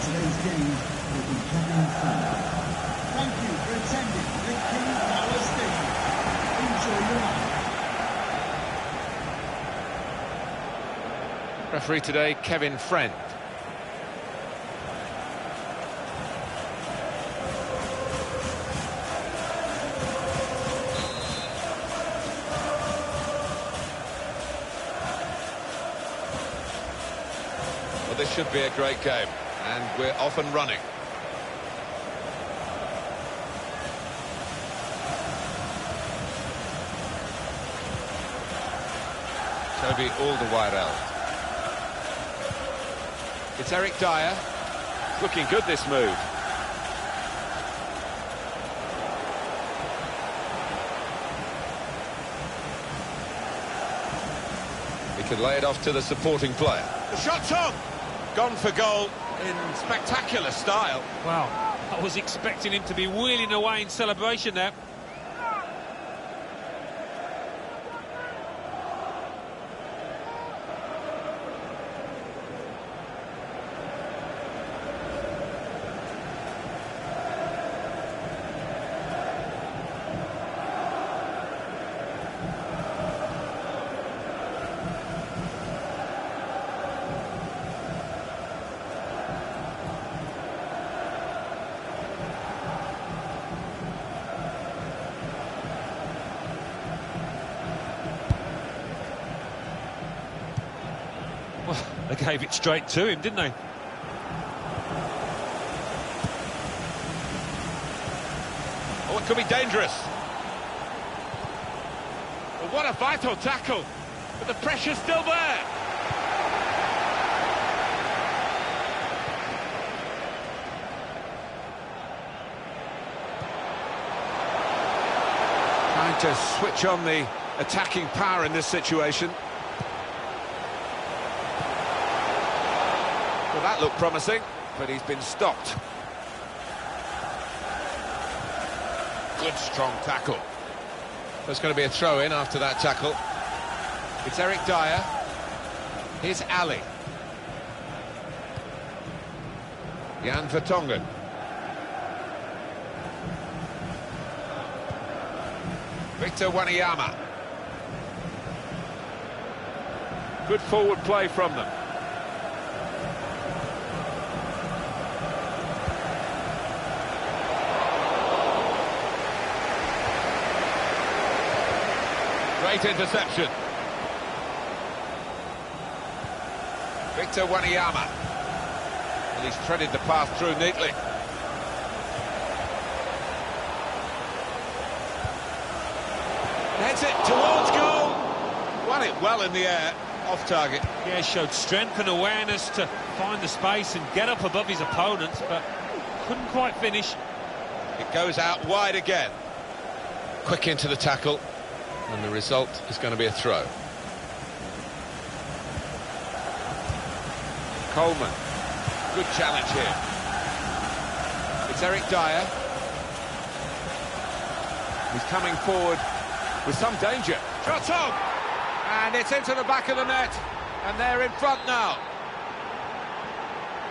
today's game will be Kevin Friend. Thank you for attending the King Power Stadium. Enjoy your night. Referee today, Kevin Friend. Well, this should be a great game, and we're off and running. Toby Alderweireld. It's Eric Dyer. It's looking good, this move. He can lay it off to the supporting player. The shot's on! Gone for goal in spectacular style. Wow, I was expecting him to be wheeling away in celebration there. Well, they gave it straight to him, didn't they? Oh, it could be dangerous. Well, what a vital tackle. But the pressure's still there. Trying to switch on the attacking power in this situation. Well, that looked promising, but he's been stopped. Good, strong tackle. There's going to be a throw-in after that tackle. It's Eric Dyer. Here's Ali. Jan Vertonghen. Victor Wanyama. Good forward play from them. Great interception. Victor Wanyama. And he's threaded the path through neatly. Heads it towards goal. Won it well in the air, off target. Yeah, showed strength and awareness to find the space and get up above his opponents, but couldn't quite finish. It goes out wide again. Quick into the tackle. And the result is going to be a throw. Coleman. Good challenge here. It's Eric Dyer. He's coming forward with some danger. Shot on! And it's into the back of the net. And they're in front now.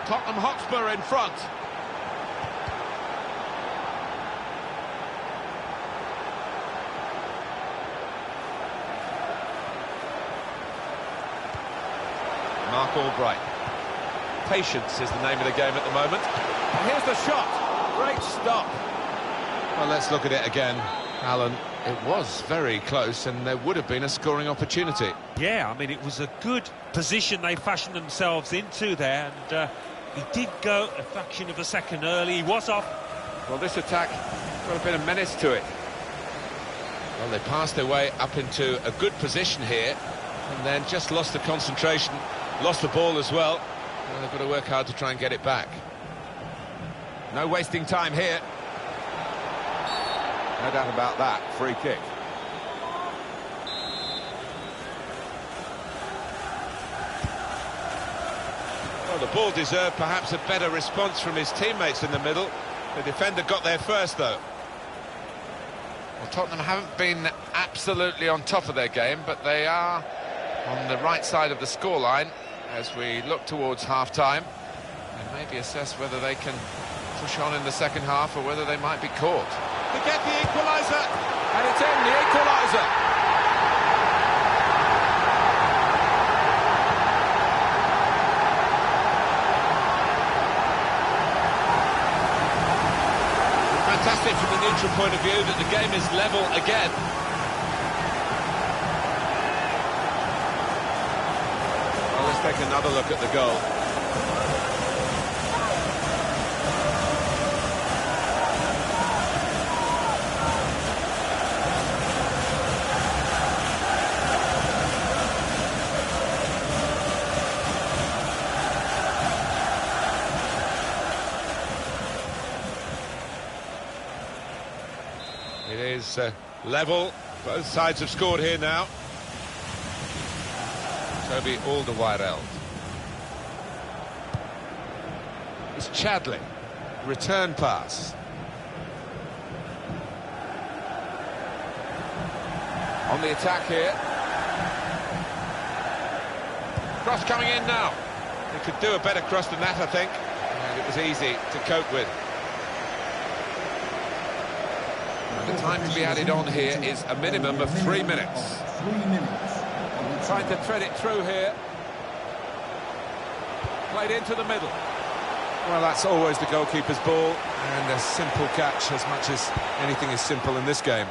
Tottenham Hotspur in front. Mark Albright. Patience is the name of the game at the moment. And here's the shot. Great stop. Well, let's look at it again, Alan. It was very close, and there would have been a scoring opportunity. Yeah, I mean, it was a good position they fashioned themselves into there, and he did go a fraction of a second early. He was off. Well, this attack got a bit of menace to it. Well, they passed their way up into a good position here, and then just lost the concentration. Lost the ball as well, and they've got to work hard to try and get it back. No wasting time here. No doubt about that. Free kick. Well, the ball deserved perhaps a better response from his teammates in the middle. The defender got there first, though. Well, Tottenham haven't been absolutely on top of their game, but they are on the right side of the scoreline as we look towards half-time. and maybe assess whether they can push on in the second half or whether they might be caught. To get the equaliser, and it's in, the equaliser. Fantastic from the neutral point of view that the game is level again. Well, let's take another look at the goal. It is level. Both sides have scored here now. Toby Alderweireld. It's Chadley. Return pass. On the attack here. Cross coming in now. They could do a better cross than that, I think. And it was easy to cope with. And the time to be added on here is a minimum of 3 minutes. 3 minutes. Trying to thread it through here. Played into the middle. Well, that's always the goalkeeper's ball, and a simple catch, as much as anything is simple in this game.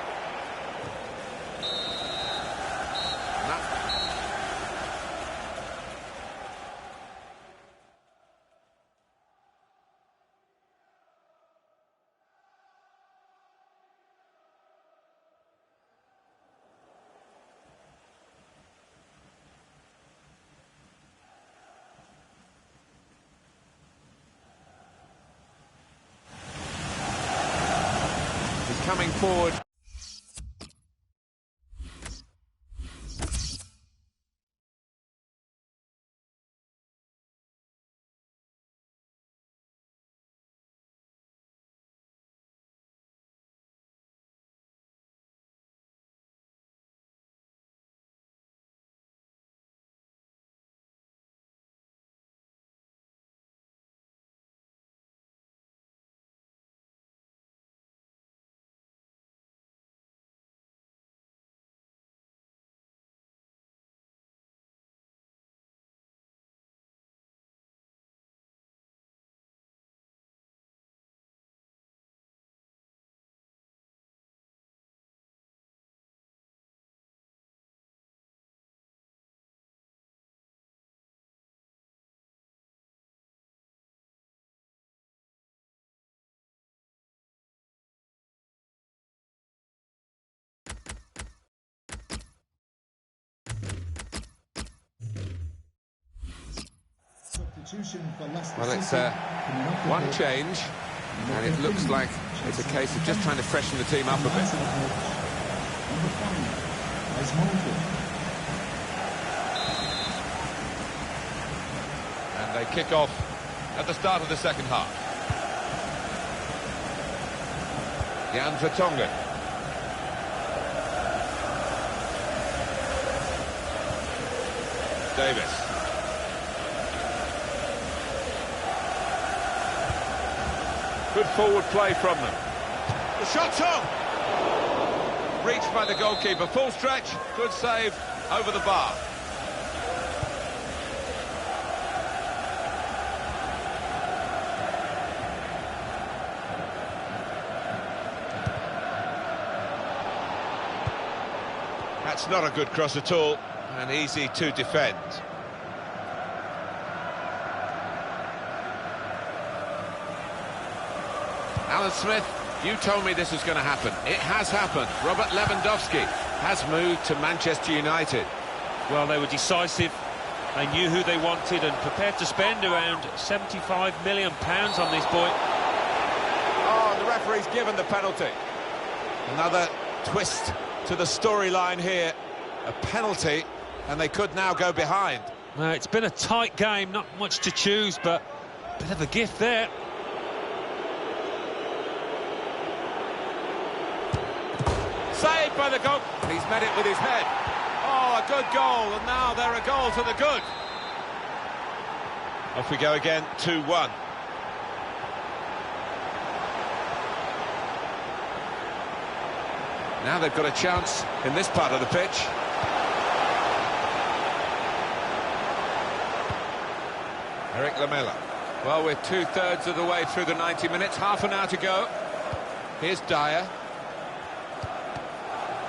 Coming forward. Well, it's one change, and it looks like it's a case of just trying to freshen the team up a bit. And they kick off at the start of the second half. Jan Vertonghen. Davis. Good forward play from them. The shot's on! Reached by the goalkeeper. Full stretch. Good save over the bar. That's not a good cross at all, and easy to defend. Alan Smith, you told me this was going to happen. It has happened. Robert Lewandowski has moved to Manchester United. Well, they were decisive. They knew who they wanted and prepared to spend around £75 million on this boy. Oh, and the referee's given the penalty. Another twist to the storyline here. A penalty, and they could now go behind. It's been a tight game, not much to choose, but a bit of a gift there. Saved by the goal. He's met it with his head. Oh, a good goal, and now they're a goal to the good. Off we go again, 2-1. Now they've got a chance in this part of the pitch. Eric Lamela. Well, we're two-thirds of the way through the 90 minutes, half an hour to go. Here's Dyer.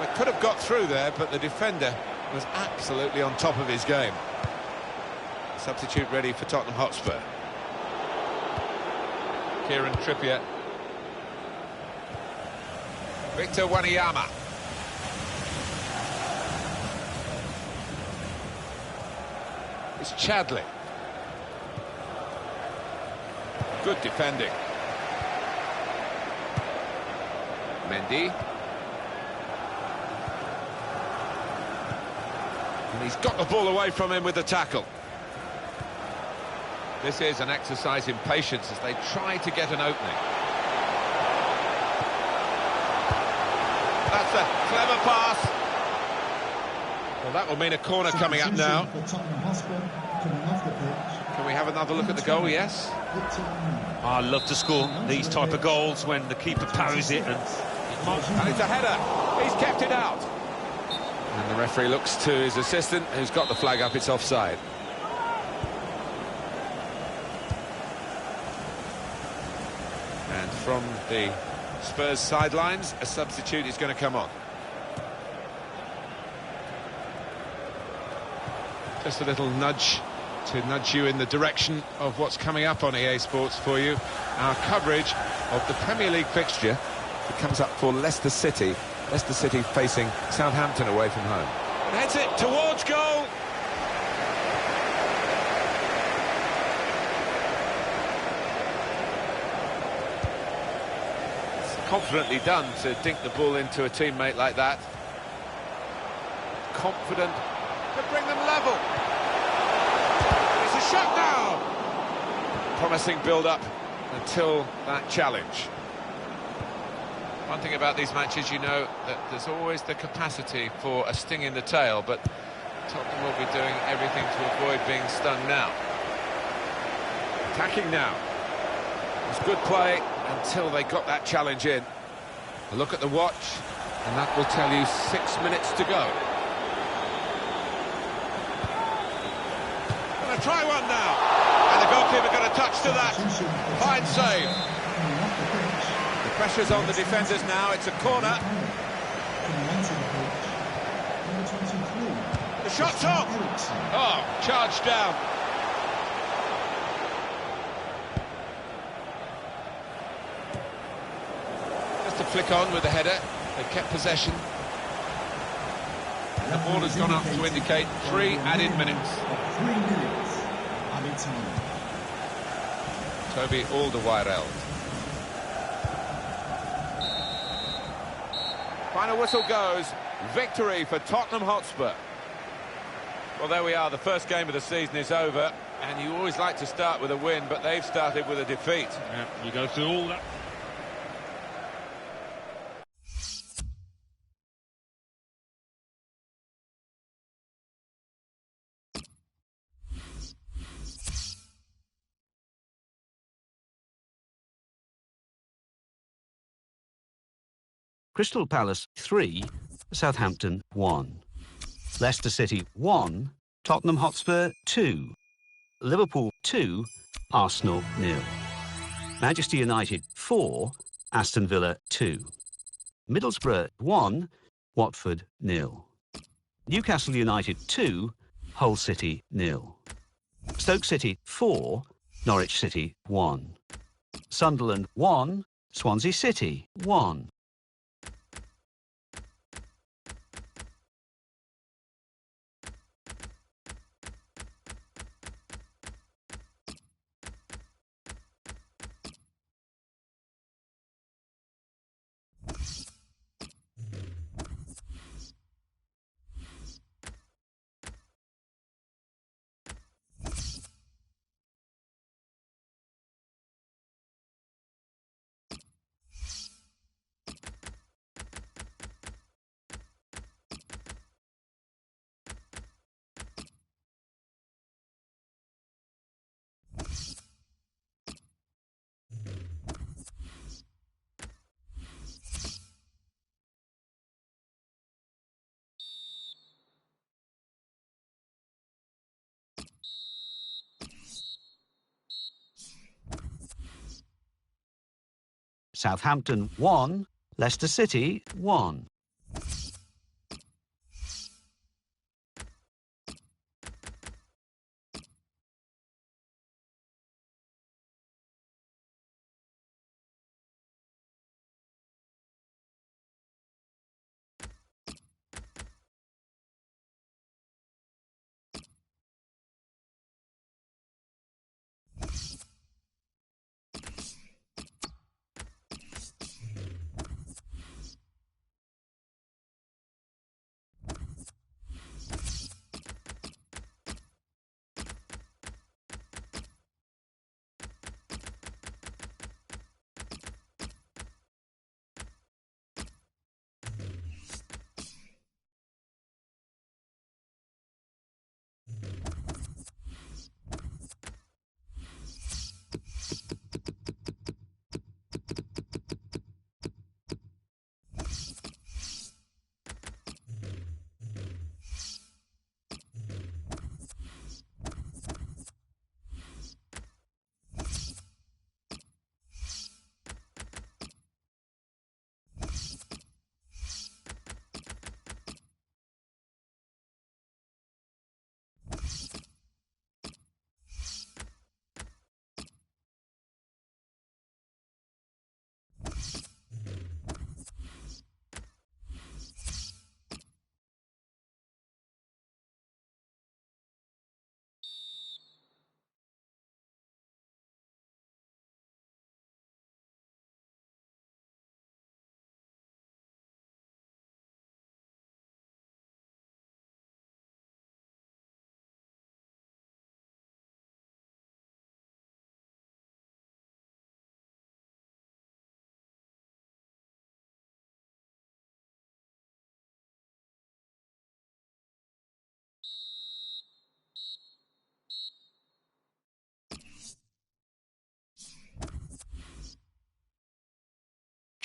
They could have got through there, but the defender was absolutely on top of his game. Substitute ready for Tottenham Hotspur. Kieran Trippier. Victor Wanyama. It's Chadley. Good defending. Mendy. And he's got the ball away from him with the tackle. This is an exercise in patience as they try to get an opening. That's a clever pass. Well, that will mean a corner coming up now. Can we have another look at the goal? Yes. I love to score these type of goals when the keeper parries it, and it's a header. He's kept it out. And the referee looks to his assistant, who's got the flag up. It's offside. And from the Spurs sidelines, a substitute is going to come on. Just a little nudge to nudge you in the direction of what's coming up on EA Sports for you. Our coverage of the Premier League fixture that comes up for Leicester City. Leicester City facing Southampton away from home. And heads it towards goal. It's confidently done to dink the ball into a teammate like that. Confident to bring them level. It's a shot now. Promising build-up until that challenge. One thing about these matches, you know that there's always the capacity for a sting in the tail, but Tottenham will be doing everything to avoid being stung now. Attacking now. It was good play until they got that challenge in. A look at the watch, and that will tell you 6 minutes to go. Gonna try one now, and the goalkeeper got a touch to that. Fine save. The pressure's on the defenders now. It's a corner. The shot's on. Oh, charged down. Just a flick on with the header. They kept possession. And the ball has gone up to indicate 3 added minutes. 3 minutes added time. Toby Alderweireld. Final whistle goes. Victory for Tottenham Hotspur. Well, there we are. The first game of the season is over, and you always like to start with a win, but they've started with a defeat. yeah, you go through all that. Crystal Palace 3, Southampton 1. Leicester City 1, Tottenham Hotspur 2. Liverpool 2, Arsenal 0. Manchester United 4, Aston Villa 2. Middlesbrough 1, Watford 0. Newcastle United 2, Hull City 0. Stoke City 4, Norwich City 1. Sunderland 1, Swansea City 1. Southampton 1, Leicester City 1.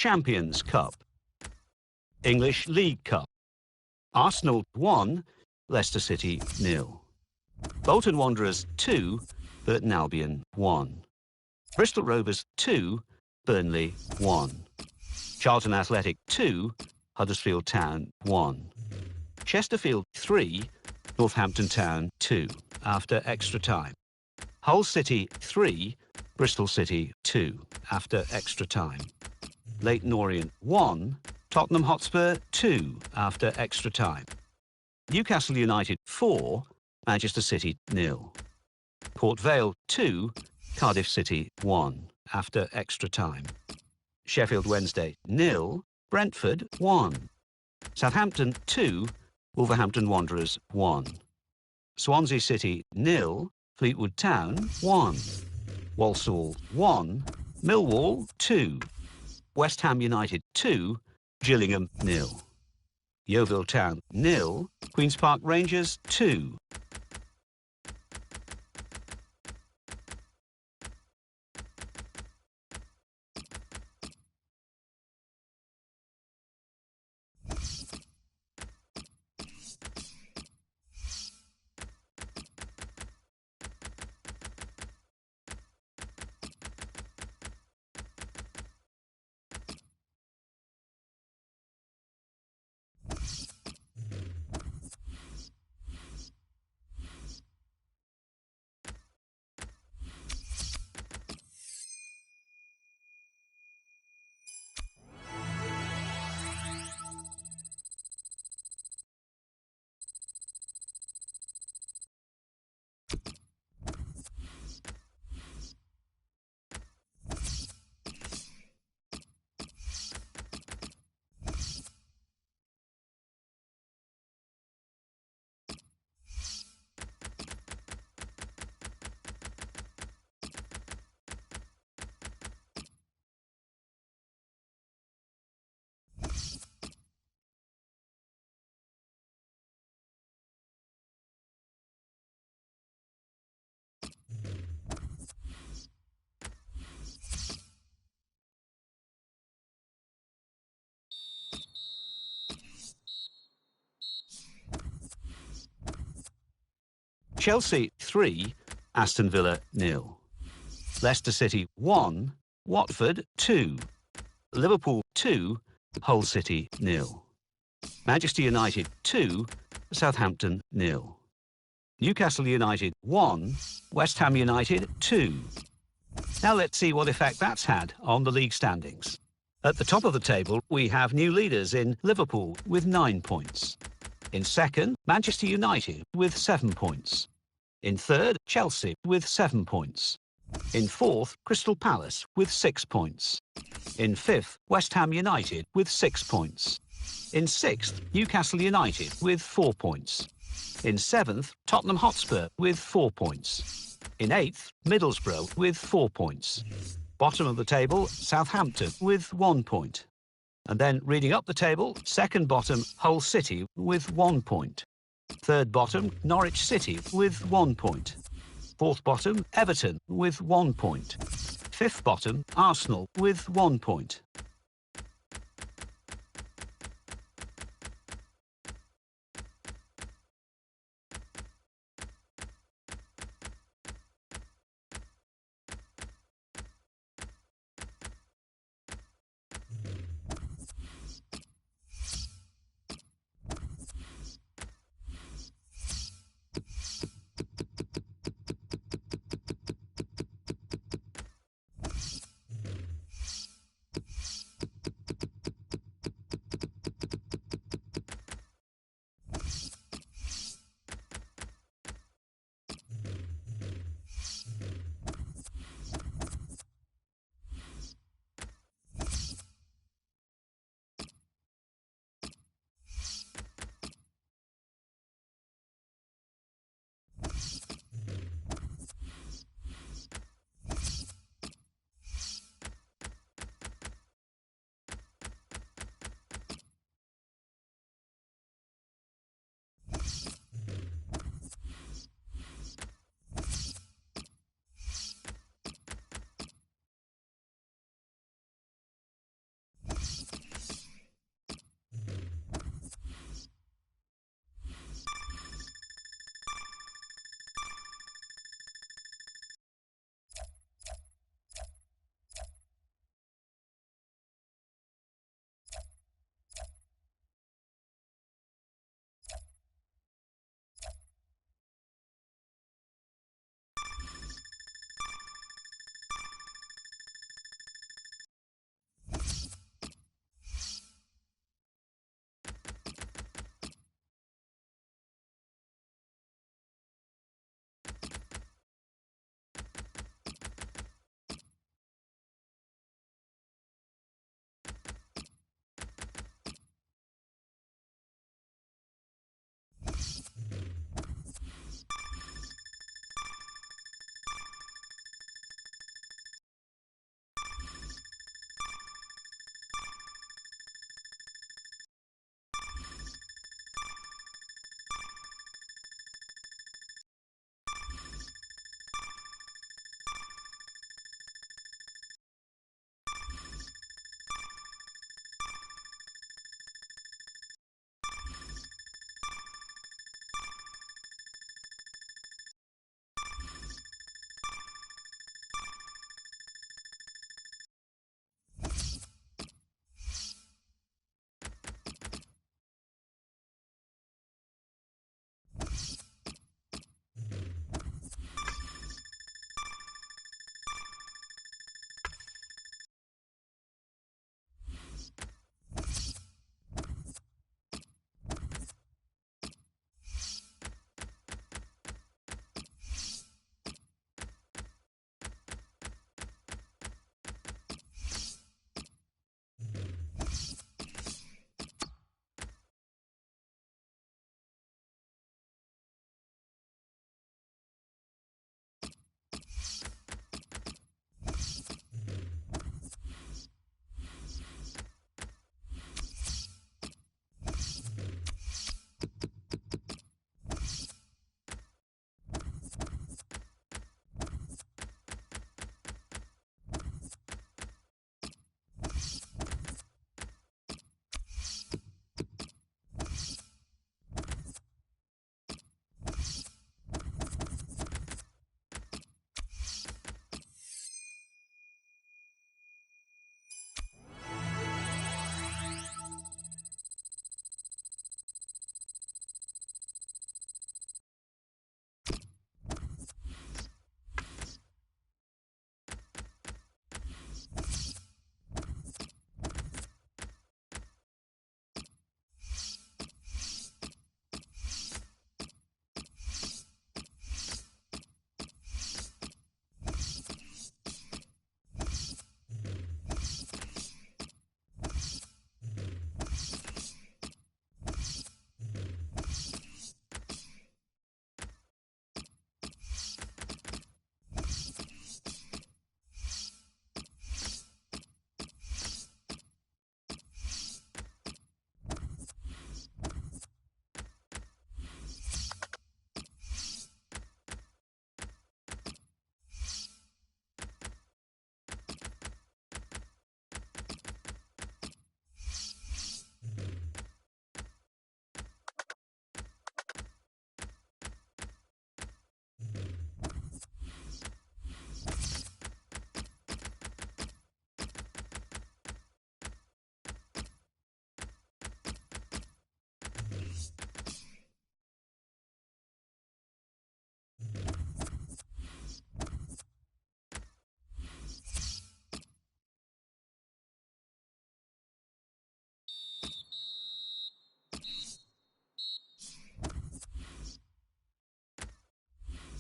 Champions Cup. English League Cup. Arsenal 1, Leicester City 0. Bolton Wanderers 2, Burton Albion 1. Bristol Rovers 2, Burnley 1. Charlton Athletic 2, Huddersfield Town 1. Chesterfield 3, Northampton Town 2, after extra time. Hull City 3, Bristol City 2, after extra time. Leyton Orient 1, Tottenham Hotspur 2, after extra time. Newcastle United 4, Manchester City 0. Port Vale 2, Cardiff City 1, after extra time. Sheffield Wednesday 0, Brentford 1. Southampton 2, Wolverhampton Wanderers 1. Swansea City 0, Fleetwood Town 1. Walsall 1, Millwall 2. West Ham United 2, Gillingham 0. Yeovil Town 0, Queen's Park Rangers 2. Chelsea 3, Aston Villa 0. Leicester City 1, Watford 2. Liverpool 2, Hull City 0. Manchester United 2, Southampton 0. Newcastle United 1, West Ham United 2. Now let's see what effect that's had on the league standings. At the top of the table, we have new leaders in Liverpool with 9 points. In second, Manchester United with 7 points. In third, Chelsea with 7 points. In fourth, Crystal Palace with 6 points. In fifth, West Ham United with 6 points. In sixth, Newcastle United with 4 points. In seventh, Tottenham Hotspur with 4 points. In eighth, Middlesbrough with 4 points. Bottom of the table, Southampton with 1 point. And then reading up the table, second bottom, Hull City with 1 point. Third bottom, Norwich City with 1 point. Fourth bottom, Everton with 1 point. Fifth bottom, Arsenal with 1 point.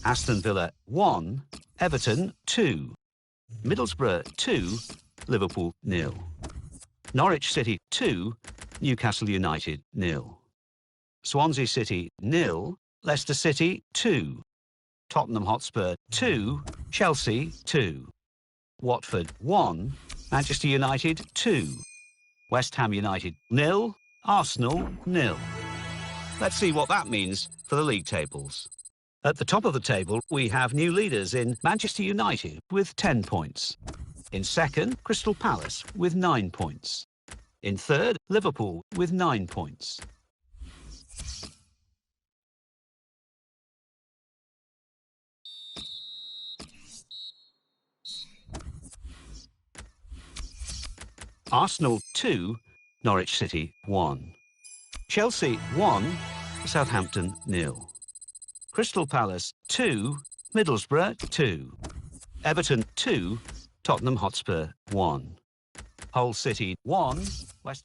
Aston Villa 1, Everton 2, Middlesbrough 2, Liverpool 0. Norwich City 2, Newcastle United 0. Swansea City 0, Leicester City 2, Tottenham Hotspur 2, Chelsea 2, Watford 1, Manchester United 2, West Ham United 0, Arsenal 0. Let's see what that means for the league tables. At the top of the table, we have new leaders in Manchester United with 10 points. In second, Crystal Palace with 9 points. In third, Liverpool with 9 points. Arsenal 2, Norwich City 1. Chelsea 1, Southampton 0. Crystal Palace 2, Middlesbrough 2. Everton 2, Tottenham Hotspur 1. Hull City 1, West...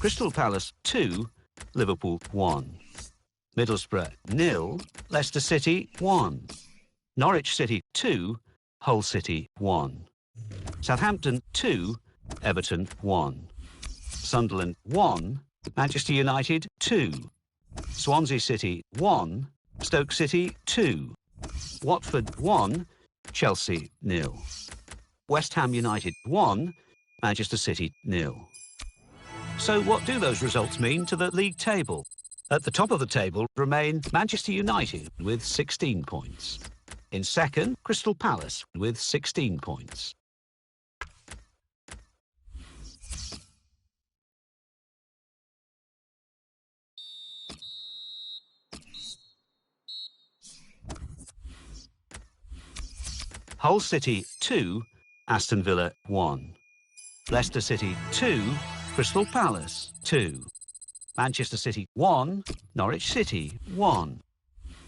Crystal Palace 2, Liverpool 1. Middlesbrough 0, Leicester City 1. Norwich City 2, Hull City 1. Southampton 2, Everton 1. Sunderland 1, Manchester United 2. Swansea City 1, Stoke City 2. Watford 1, Chelsea 0. West Ham United 1, Manchester City 0. So what do those results mean to the league table? At the top of the table remain Manchester United with 16 points. In second, Crystal Palace with 16 points. Hull City 2, Aston Villa 1. Leicester City 2, Crystal Palace 2. Manchester City 1, Norwich City 1.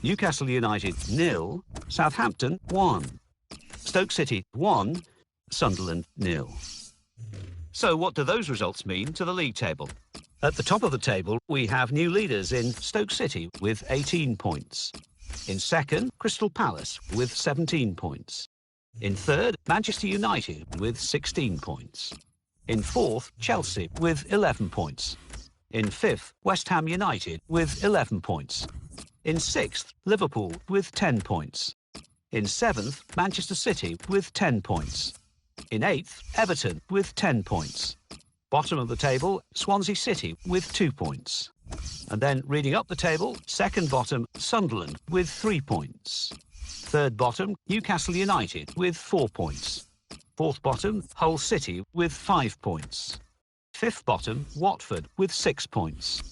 Newcastle United 0, Southampton 1. Stoke City 1, Sunderland 0. So what do those results mean to the league table? At the top of the table, we have new leaders in Stoke City with 18 points. In second, Crystal Palace with 17 points. In third, Manchester United with 16 points. In fourth, Chelsea with 11 points. In fifth, West Ham United with 11 points. In sixth, Liverpool with 10 points. In seventh, Manchester City with 10 points. In eighth, Everton with 10 points. Bottom of the table, Swansea City with 2 points. And then reading up the table, second bottom, Sunderland with 3 points. Third bottom, Newcastle United with 4 points. Fourth bottom, Hull City with 5 points. Fifth bottom, Watford with 6 points.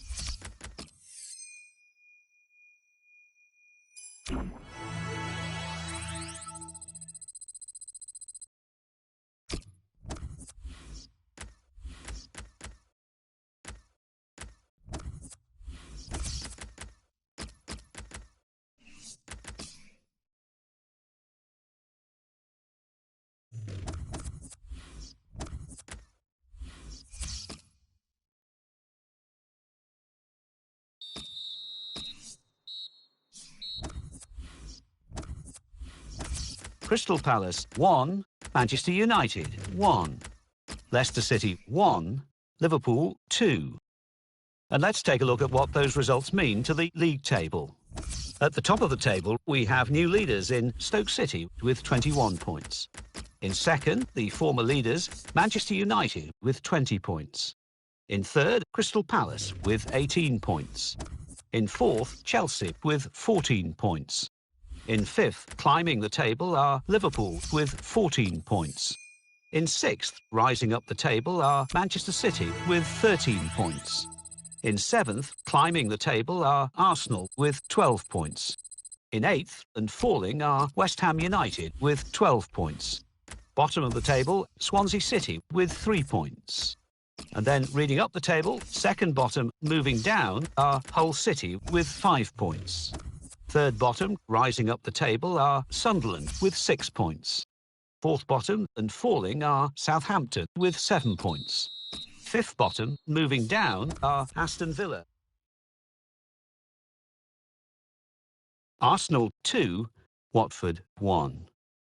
Crystal Palace 1, Manchester United 1. Leicester City 1, Liverpool 2. And let's take a look at what those results mean to the league table. At the top of the table, we have new leaders in Stoke City with 21 points. In second, the former leaders, Manchester United with 20 points. In third, Crystal Palace with 18 points. In fourth, Chelsea with 14 points. In fifth, climbing the table, are Liverpool with 14 points. In sixth, rising up the table, are Manchester City with 13 points. In seventh, climbing the table, are Arsenal with 12 points. In eighth and falling are West Ham United with 12 points. Bottom of the table, Swansea City with 3 points. And then reading up the table, second bottom moving down are Hull City with 5 points. Third bottom rising up the table are Sunderland with 6 points. Fourth bottom and falling are Southampton with 7 points. Fifth bottom moving down are Aston Villa. Arsenal 2, Watford 1.